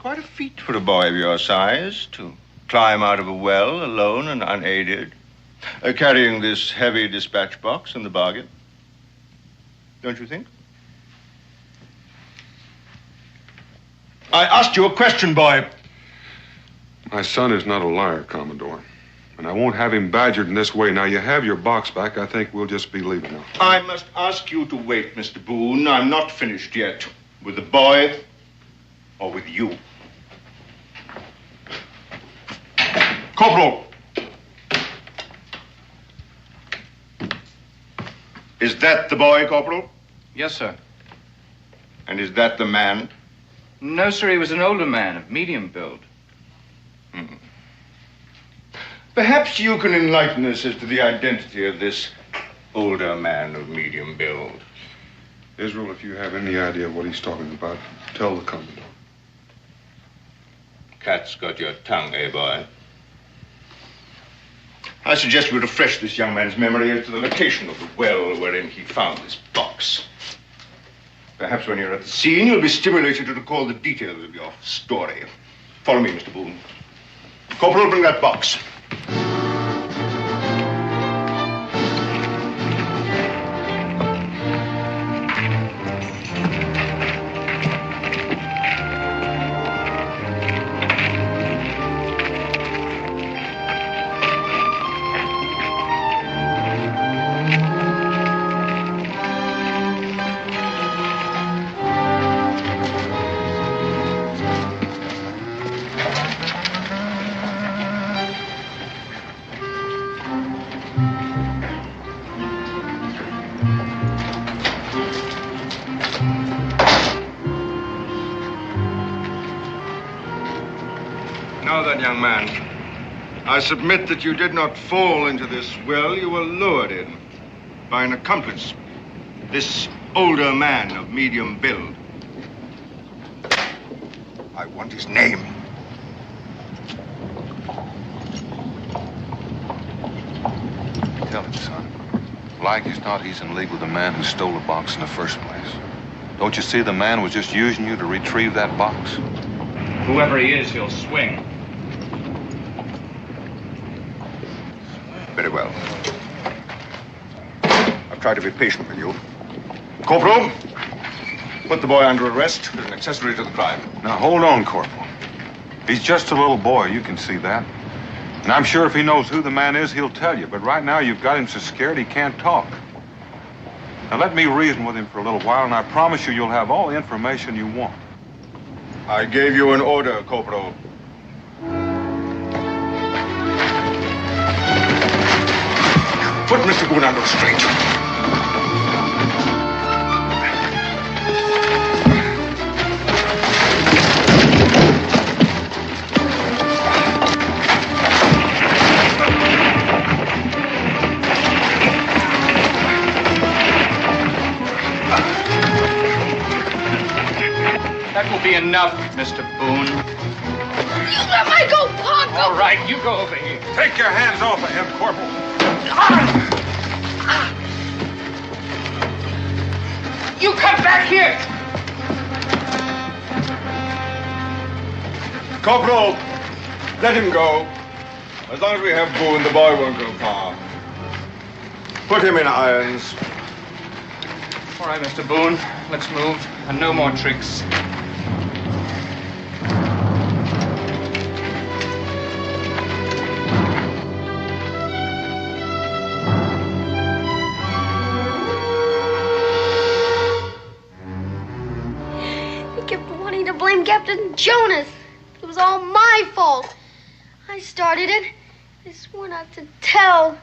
quite a feat for a boy of your size to climb out of a well alone and unaided, carrying this heavy dispatch box in the bargain. Don't you think? I asked you a question, boy. My son is not a liar, Commodore. And I won't have him badgered in this way. Now, you have your box back. I think we'll just be leaving now. I must ask you to wait, Mr. Boone. I'm not finished yet. With the boy or with you. Corporal. Is that the boy, Corporal? Yes, sir. And is that the man? No, sir. He was an older man of medium build. Perhaps you can enlighten us as to the identity of this older man of medium build. Israel, if you have any idea what he's talking about, tell the Commodore. Cat's got your tongue, eh, boy? I suggest we refresh this young man's memory as to the location of the well wherein he found this box. Perhaps when you're at the scene, you'll be stimulated to recall the details of your story. Follow me, Mr. Boone. Corporal, bring that box. Young man, I submit that you did not fall into this well. You were lured in by an accomplice, this older man of medium build. I want his name. Tell him, son. Like as not, he's in league with the man who stole the box in the first place. Don't you see the man was just using you to retrieve that box? Whoever he is, he'll swing. Very well. I've tried to be patient with you. Corporal, put the boy under arrest as an accessory to the crime. Now, hold on, Corporal. He's just a little boy, you can see that. And I'm sure if he knows who the man is, he'll tell you. But right now, you've got him so scared he can't talk. Now, let me reason with him for a little while, and I promise you'll have all the information you want. I gave you an order, Corporal. Put Mr. Boone under restraint. That will be enough, Mr. Boone. You let me go, Punk! All right, you go over here. Take your hands off of him, Corporal. You come back here! Corporal, let him go. As long as we have Boone, the boy won't go far. Put him in irons. All right, Mr. Boone, let's move. And no more tricks. Captain Jonas. It was all my fault. I started it. I swore not to tell.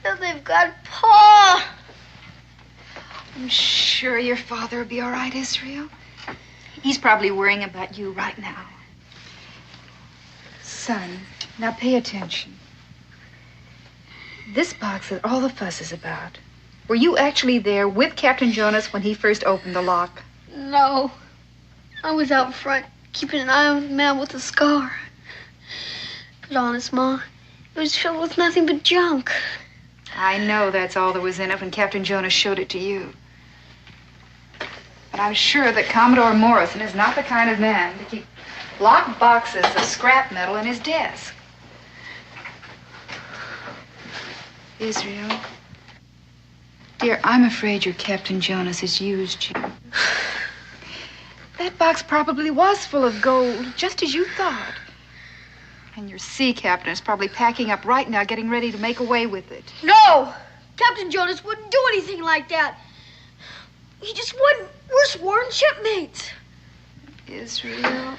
Now they've got Pa. I'm sure your father will be all right, Israel. He's probably worrying about you right now. Son, now pay attention. This box that all the fuss is about. Were you actually there with Captain Jonas when he first opened the lock? No. I was out front, keeping an eye on the man with the scar. But honest, Ma, it was filled with nothing but junk. I know that's all there was in it when Captain Jonas showed it to you. But I'm sure that Commodore Morrison is not the kind of man to keep Locked boxes of scrap metal in his desk. Israel. Dear, I'm afraid your Captain Jonas has used you. That box probably was full of gold, just as you thought. And your sea captain is probably packing up right now, getting ready to make away with it. No! Captain Jonas wouldn't do anything like that. He just wouldn't. We're sworn shipmates. Israel.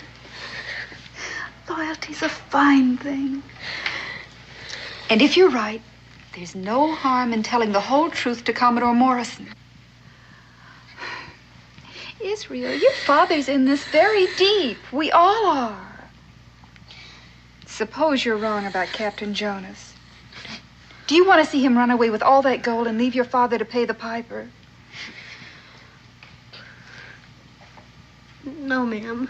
Loyalty's a fine thing. And if you're right, there's no harm in telling the whole truth to Commodore Morrison. Israel, your father's in this very deep. We all are. Suppose you're wrong about Captain Jonas. Do you want to see him run away with all that gold and leave your father to pay the piper? No, ma'am.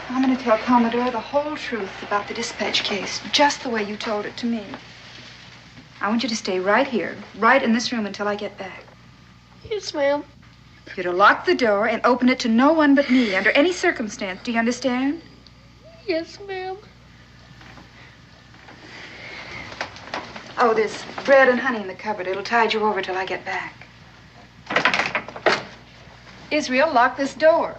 I'm going to tell Commodore the whole truth about the dispatch case, just the way you told it to me. I want you to stay right here, right in this room until I get back. Yes, ma'am. You're to lock the door and open it to no one but me, under any circumstance. Do you understand? Yes, ma'am. Oh, there's bread and honey in the cupboard. It'll tide you over till I get back. Israel, lock this door.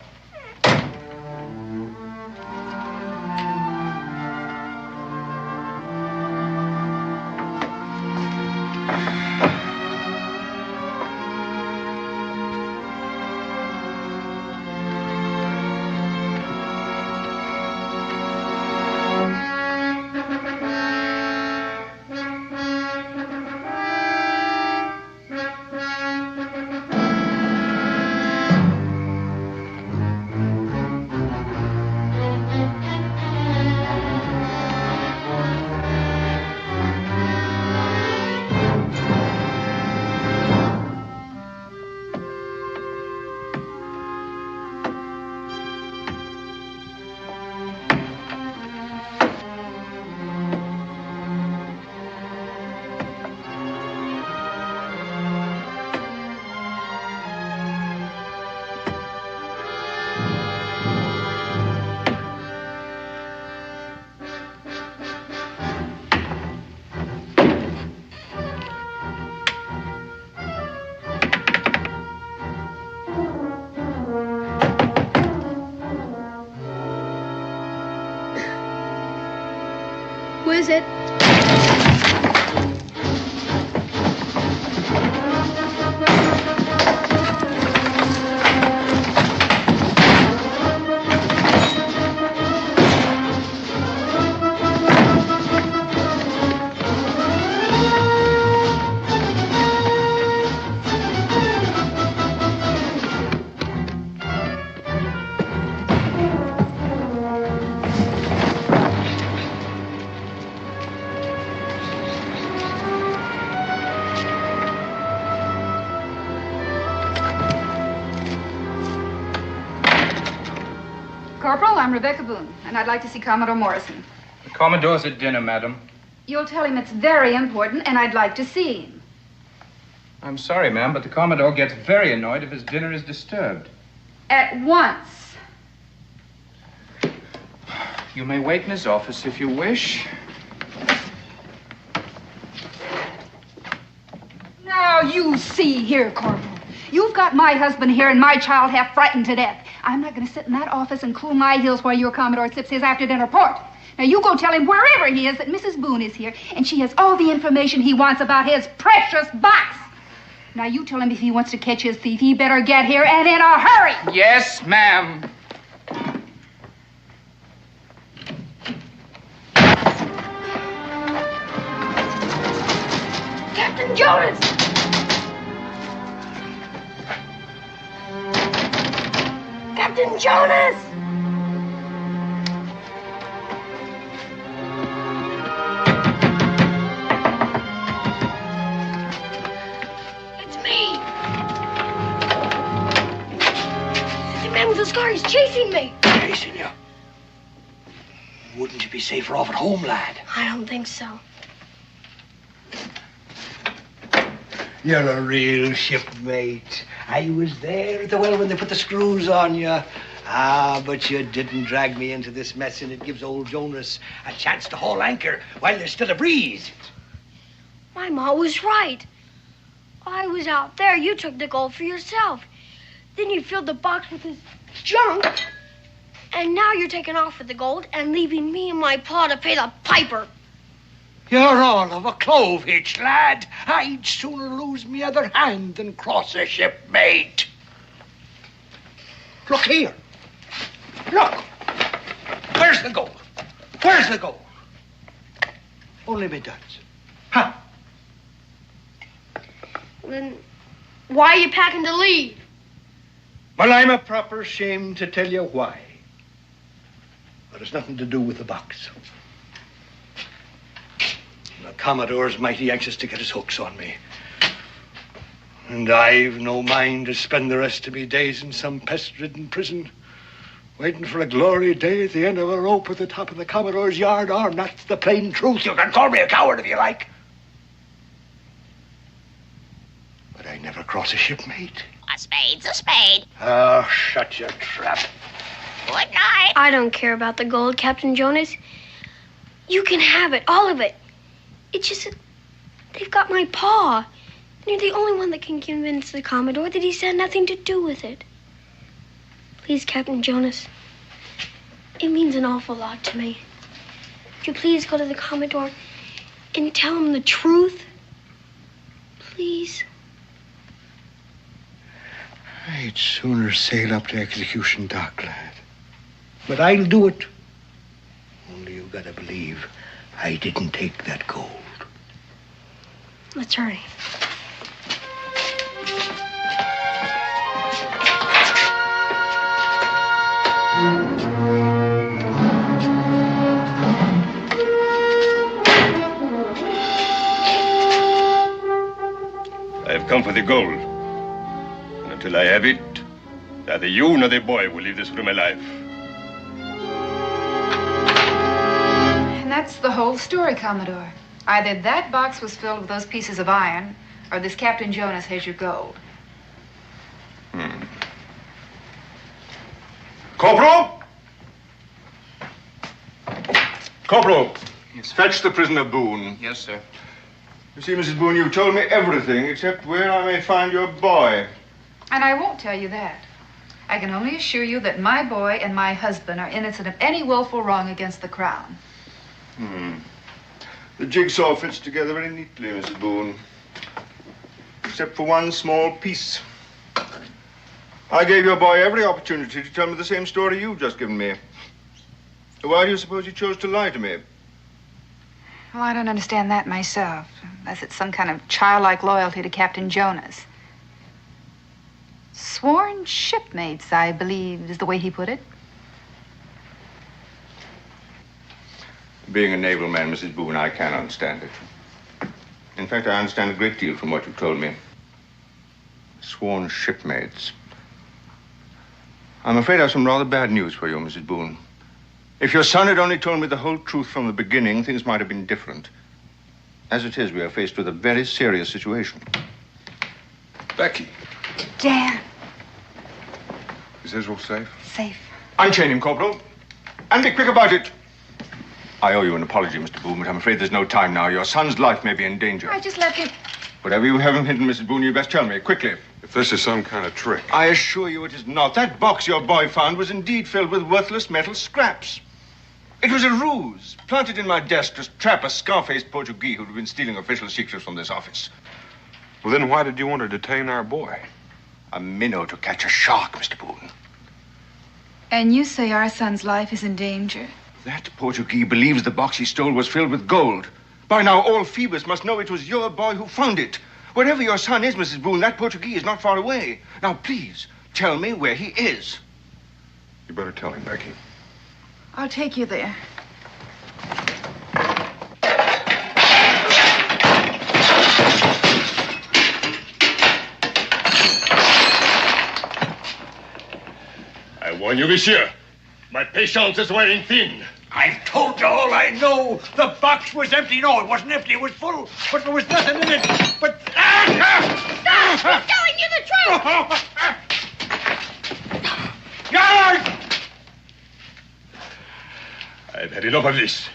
Who is it? Corporal, I'm Rebecca Boone, and I'd like to see Commodore Morrison. The Commodore's at dinner, madam. You'll tell him it's very important, and I'd like to see him. I'm sorry, ma'am, but the Commodore gets very annoyed if his dinner is disturbed. At once. You may wait in his office if you wish. Now, you see here, Corporal. You've got my husband here and my child half frightened to death. I'm not going to sit in that office and cool my heels while your Commodore sips his after-dinner port. Now, you go tell him wherever he is that Mrs. Boone is here, and she has all the information he wants about his precious box. Now, you tell him if he wants to catch his thief, he better get here and in a hurry. Yes, ma'am. Captain Jonas! Captain Jonas! It's me! The man with the scar is chasing me! Chasing you? Wouldn't you be safer off at home, lad? I don't think so. You're a real shipmate. I was there at the well when they put the screws on you. Ah, but you didn't drag me into this mess, and it gives old Jonas a chance to haul anchor while there's still a breeze. My ma was right. I was out there. You took the gold for yourself. Then you filled the box with this junk. And now you're taking off with the gold and leaving me and my pa to pay the piper. You're all of a clove hitch, lad. I'd sooner lose me other hand than cross a shipmate. Look here. Look. Where's the gold? Where's the gold? Only me duds. Huh? Then why are you packing to leave? Well, I'm a proper shame to tell you why. But it's nothing to do with the box. The Commodore's mighty anxious to get his hooks on me. And I've no mind to spend the rest of me days in some pest-ridden prison, waiting for a glory day at the end of a rope at the top of the Commodore's yard arm. That's the plain truth. You can call me a coward if you like. But I never cross a shipmate. A spade's a spade. Oh, shut your trap. Good night. I don't care about the gold, Captain Jonas. You can have it, all of it. It's just that they've got my paw. And you're the only one that can convince the Commodore that he's had nothing to do with it. Please, Captain Jonas. It means an awful lot to me. Would you please go to the Commodore and tell him the truth? Please. I'd sooner sail up to execution dock, lad. But I'll do it. Only you gotta believe I didn't take that gold. Let's hurry. I have come for the gold. And until I have it, neither you nor the boy will leave this room alive. And that's the whole story, Commodore. Either that box was filled with those pieces of iron, or this Captain Jonas has your gold. Corporal! Corporal! Yes. Fetch the prisoner Boone. Yes, sir. You see, Mrs. Boone, you told me everything except where I may find your boy. And I won't tell you that. I can only assure you that my boy and my husband are innocent of any willful wrong against the Crown. The jigsaw fits together very neatly, Mrs. Boone. Except for one small piece. I gave your boy every opportunity to tell me the same story you've just given me. Why do you suppose he chose to lie to me? Well, I don't understand that myself, unless it's some kind of childlike loyalty to Captain Jonas. Sworn shipmates, I believe, is the way he put it. Being a naval man, Mrs. Boone, I can understand it. In fact, I understand a great deal from what you've told me. Sworn shipmates. I'm afraid I have some rather bad news for you, Mrs. Boone. If your son had only told me the whole truth from the beginning, things might have been different. As it is, we are faced with a very serious situation. Becky, Dan. is Israel safe? Safe. Unchain him, Corporal. And be quick about it. I owe you an apology, Mr. Boone, but I'm afraid there's no time now. Your son's life may be in danger. I just left him. Whatever you have him hidden, Mrs. Boone, you best tell me, quickly. If this is some kind of trick. I assure you it is not. That box your boy found was indeed filled with worthless metal scraps. It was a ruse, planted in my desk to trap a scar-faced Portuguese who'd been stealing official secrets from this office. Well, then why did you want to detain our boy? A minnow to catch a shark, Mr. Boone. And you say our son's life is in danger? That Portuguese believes the box he stole was filled with gold. By now, all Phoebus must know it was your boy who found it. Wherever your son is, Mrs. Boone, that Portuguese is not far away. Now, please, tell me where he is. You better tell him, Becky. I'll take you there. I warn you, monsieur. My patience is wearing thin. I've told you all I know. The box was empty. No, it wasn't empty. It was full. But there was nothing in it. But... Stop! I'm telling you the truth! Guard! I've had enough of this.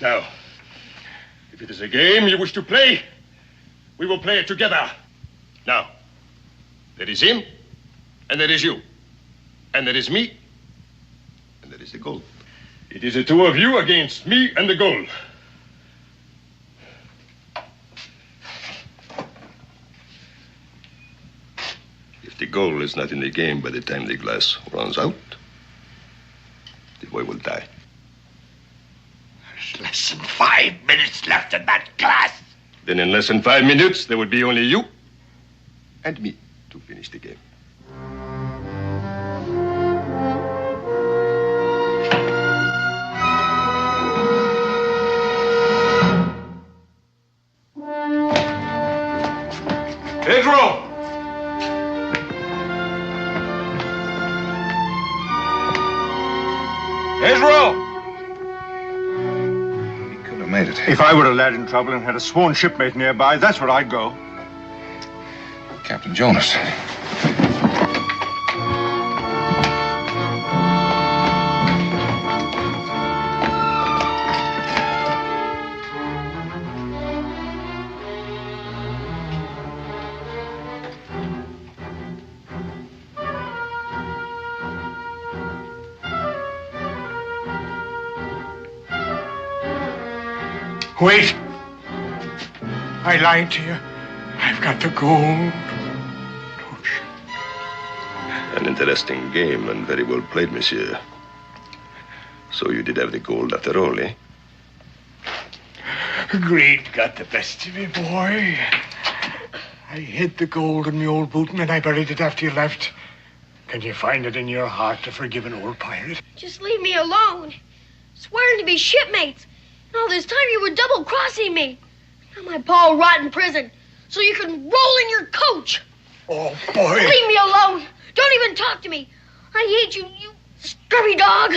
Now, if it is a game you wish to play, we will play it together. Now, there is him, and there is you, and there is me, and there is the gold. It is the two of you against me and the gold. If the gold is not in the game by the time the glass runs out, the boy will die. There's less than 5 minutes left in that glass. Then in less than 5 minutes, there will be only you and me to finish the game. Israel! Israel! Made it. If I were a lad in trouble and had a sworn shipmate nearby, that's where I'd go. Captain Jonas. Wait. I lied to you. I've got the gold. An interesting game and very well played, monsieur. So you did have the gold after all, eh? Greed got the best of me, boy. I hid the gold in the old boot and I buried it after you left. Can you find it in your heart to forgive an old pirate? Just leave me alone. Swearing to be shipmates. And all this time you were double-crossing me. Now my pa will rot in prison, so you can roll in your coach. Oh, boy. Leave me alone. Don't even talk to me. I hate you, you scurvy dog.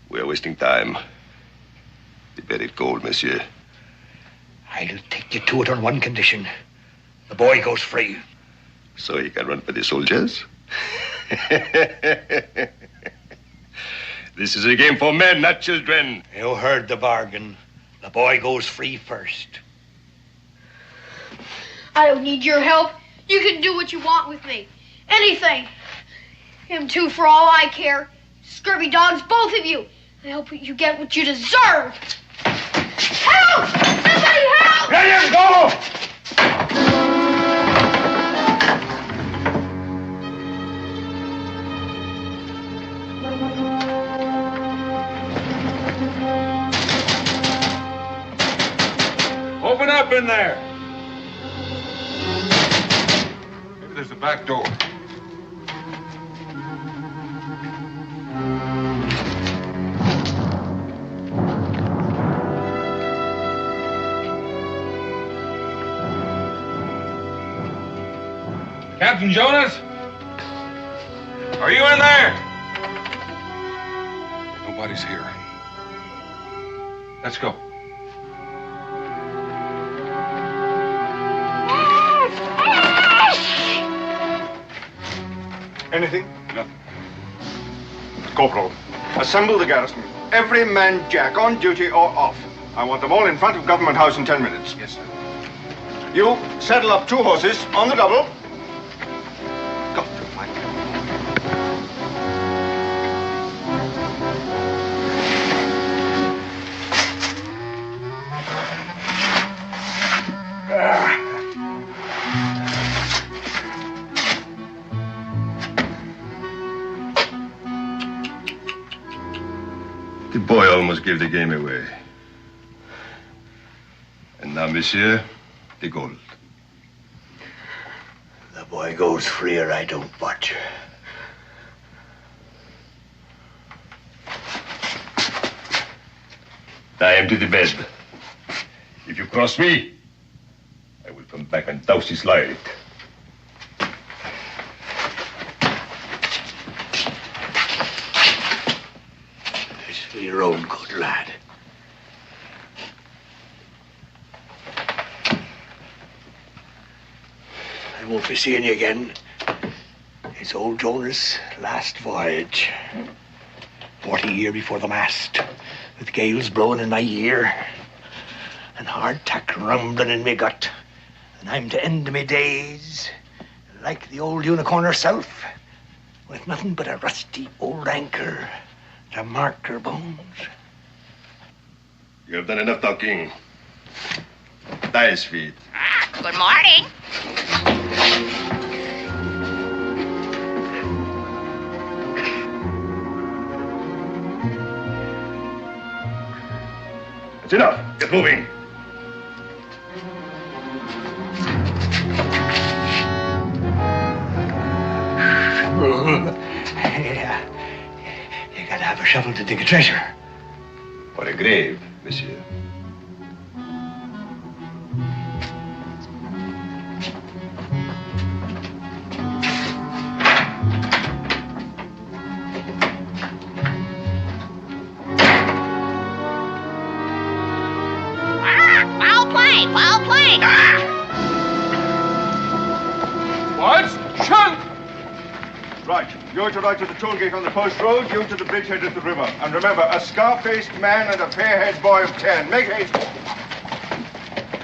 We are wasting time. The buried gold, monsieur. I'll take you to it on one condition. The boy goes free. So he can run for the soldiers? This is a game for men, not children. You heard the bargain. The boy goes free first. I don't need your help. You can do what you want with me. Anything. Him too, for all I care. Scurvy dogs, both of you. I hope you get what you deserve. Help! Somebody help! Let him go! Open up in there. Maybe there's a back door. Captain Jonas? Are you in there? Nobody's here. Let's go. Anything? Nothing. Corporal, assemble the garrison. Every man jack, on duty or off. I want them all in front of Government House in 10 minutes. Yes, sir. You saddle up 2 horses on the double. Go. The boy almost gave the game away. And now, monsieur, the gold. The boy goes free or I don't watch. I am to the bed. If you cross me, I will come back and douse his light. own good, lad. I won't be seeing you again. It's old Jonas' last voyage. 40 year before the mast, with gales blowing in my ear, and hardtack rumbling in me gut. And I'm to end me days, like the old unicorn herself, with nothing but a rusty old anchor to mark her bones. You have done enough talking. That is sweet. Good morning. It's enough. Get moving. You gotta have a shovel to dig a treasure. Or a grave, monsieur. Well played, well played. What? Shun! Right. You're to ride to the toll gate on the post road, you to the bridgehead at the river. And remember, a scar-faced man and a fair-haired boy of 10. Make haste.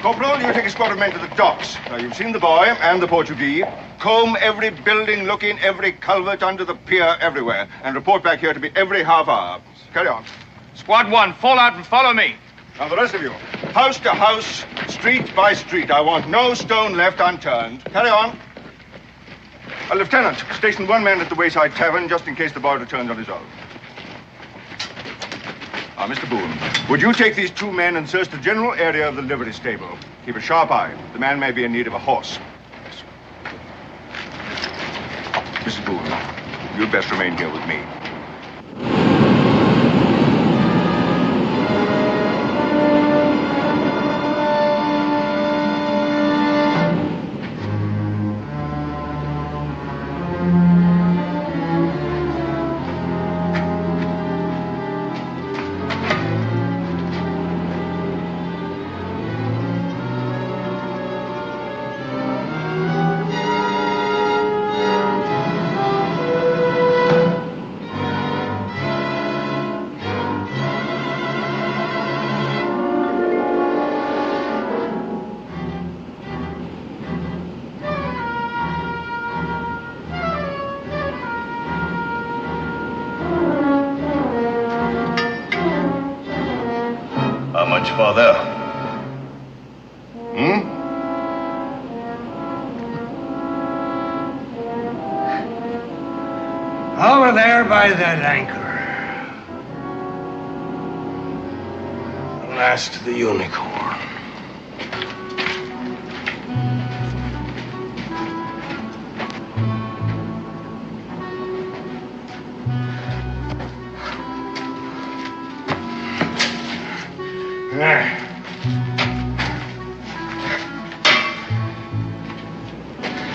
Corporal, you take a squad of men to the docks. Now, you've seen the boy and the Portuguese. Comb every building, look in every culvert under the pier, everywhere. And report back here to me every half hour. Carry on. Squad 1, fall out and follow me. Now, the rest of you, house to house, street by street. I want no stone left unturned. Carry on. Lieutenant, station one man at the Wayside Tavern just in case the boy returns on his own. Mr. Boone, would you take these two men and search the general area of the livery stable? Keep a sharp eye. The man may be in need of a horse. Mrs. Boone, you'd best remain here with me. Father. Over there by that anchor. The last of the unicorn.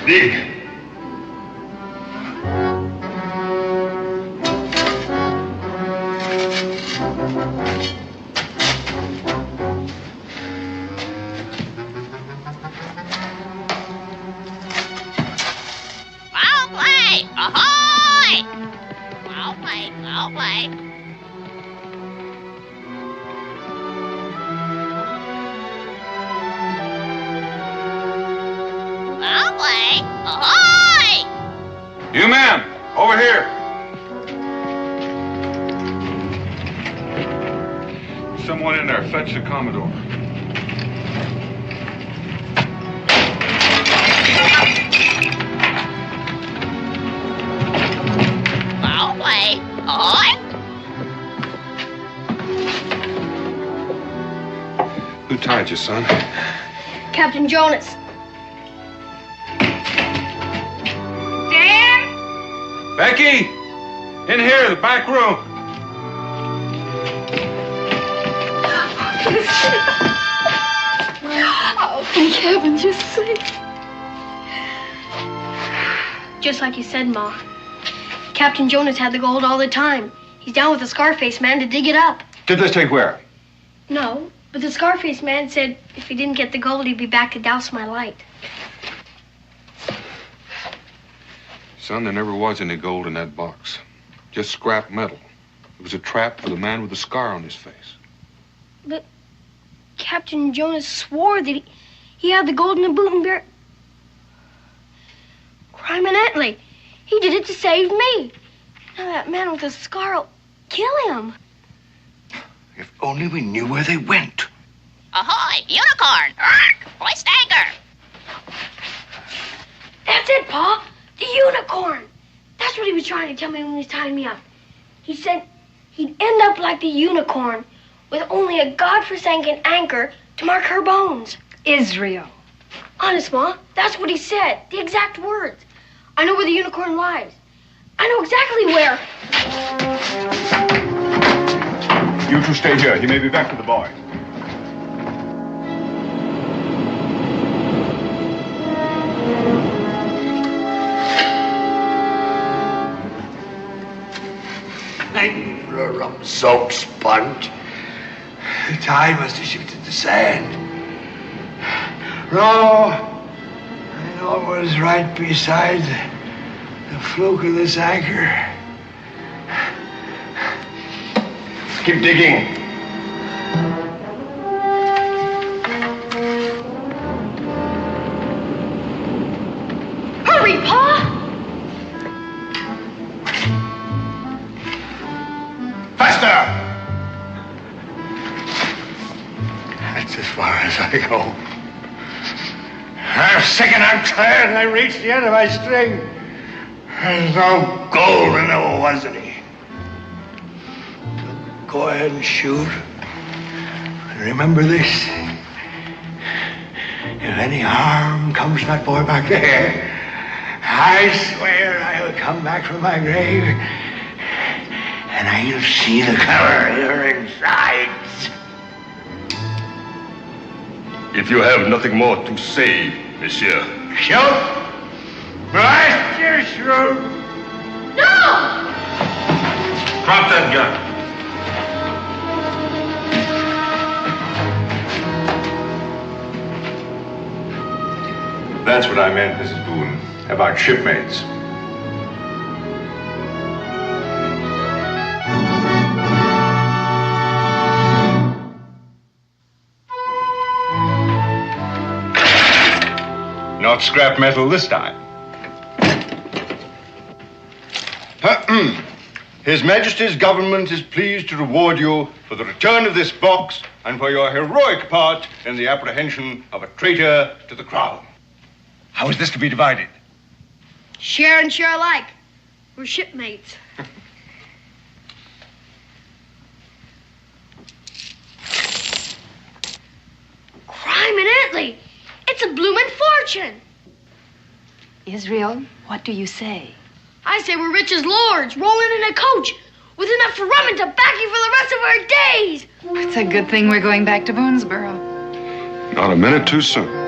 Dig. Well played. Ahoy! Well played, well played. Well played. Ahoy! You men, over here. Someone in there, fetch the Commodore. Well played. Ahoy! Who tied you, son? Captain Jonas. Becky! In here, the back room. Oh, thank heaven, you're safe. Just like you said, Ma. Captain Jonas had the gold all the time. He's down with the Scarface man to dig it up. Did they say where? No, but the Scarface man said if he didn't get the gold, he'd be back to douse my light. Son, there never was any gold in that box. Just scrap metal. It was a trap for the man with the scar on his face. But Captain Jonas swore that he had the gold in the boot and bear. Crime and Etley. He did it to save me. Now that man with the scar will kill him. If only we knew where they went. Ahoy, unicorn! Ark! Hoist anchor! That's it, Pa. The unicorn. That's what he was trying to tell me when he was tying me up. He said he'd end up like the unicorn with only a godforsaken anchor to mark her bones. Israel. Honest, Ma, that's what he said. The exact words. I know where the unicorn lies. I know exactly where. You two stay here. He may be back with the boy. For a rum-soaked sponge. The tide must have shifted the sand. No, I know it was right beside the fluke of this anchor. Keep digging. Hurry, Pa! Faster! That's as far as I go. I'm sick and I'm tired and I reached the end of my string. There's no gold in there, wasn't he? Go ahead and shoot. And remember this. If any harm comes to that boy back there, I swear I'll come back from my grave and I'll see the color of your insides. If you have nothing more to say, monsieur. Shoot! Blast your shoot! No! Drop that gun. That's what I meant, Mrs. Boone, about shipmates. Not scrap metal this time. His Majesty's government is pleased to reward you for the return of this box and for your heroic part in the apprehension of a traitor to the crown. How is this to be divided? Share and share alike. We're shipmates. Crime and Etley. It's a bloomin' fortune. Israel, what do you say? I say we're rich as lords, rolling in a coach with enough rum and tobacco for the rest of our days. It's a good thing we're going back to Boonesboro. Not a minute too soon.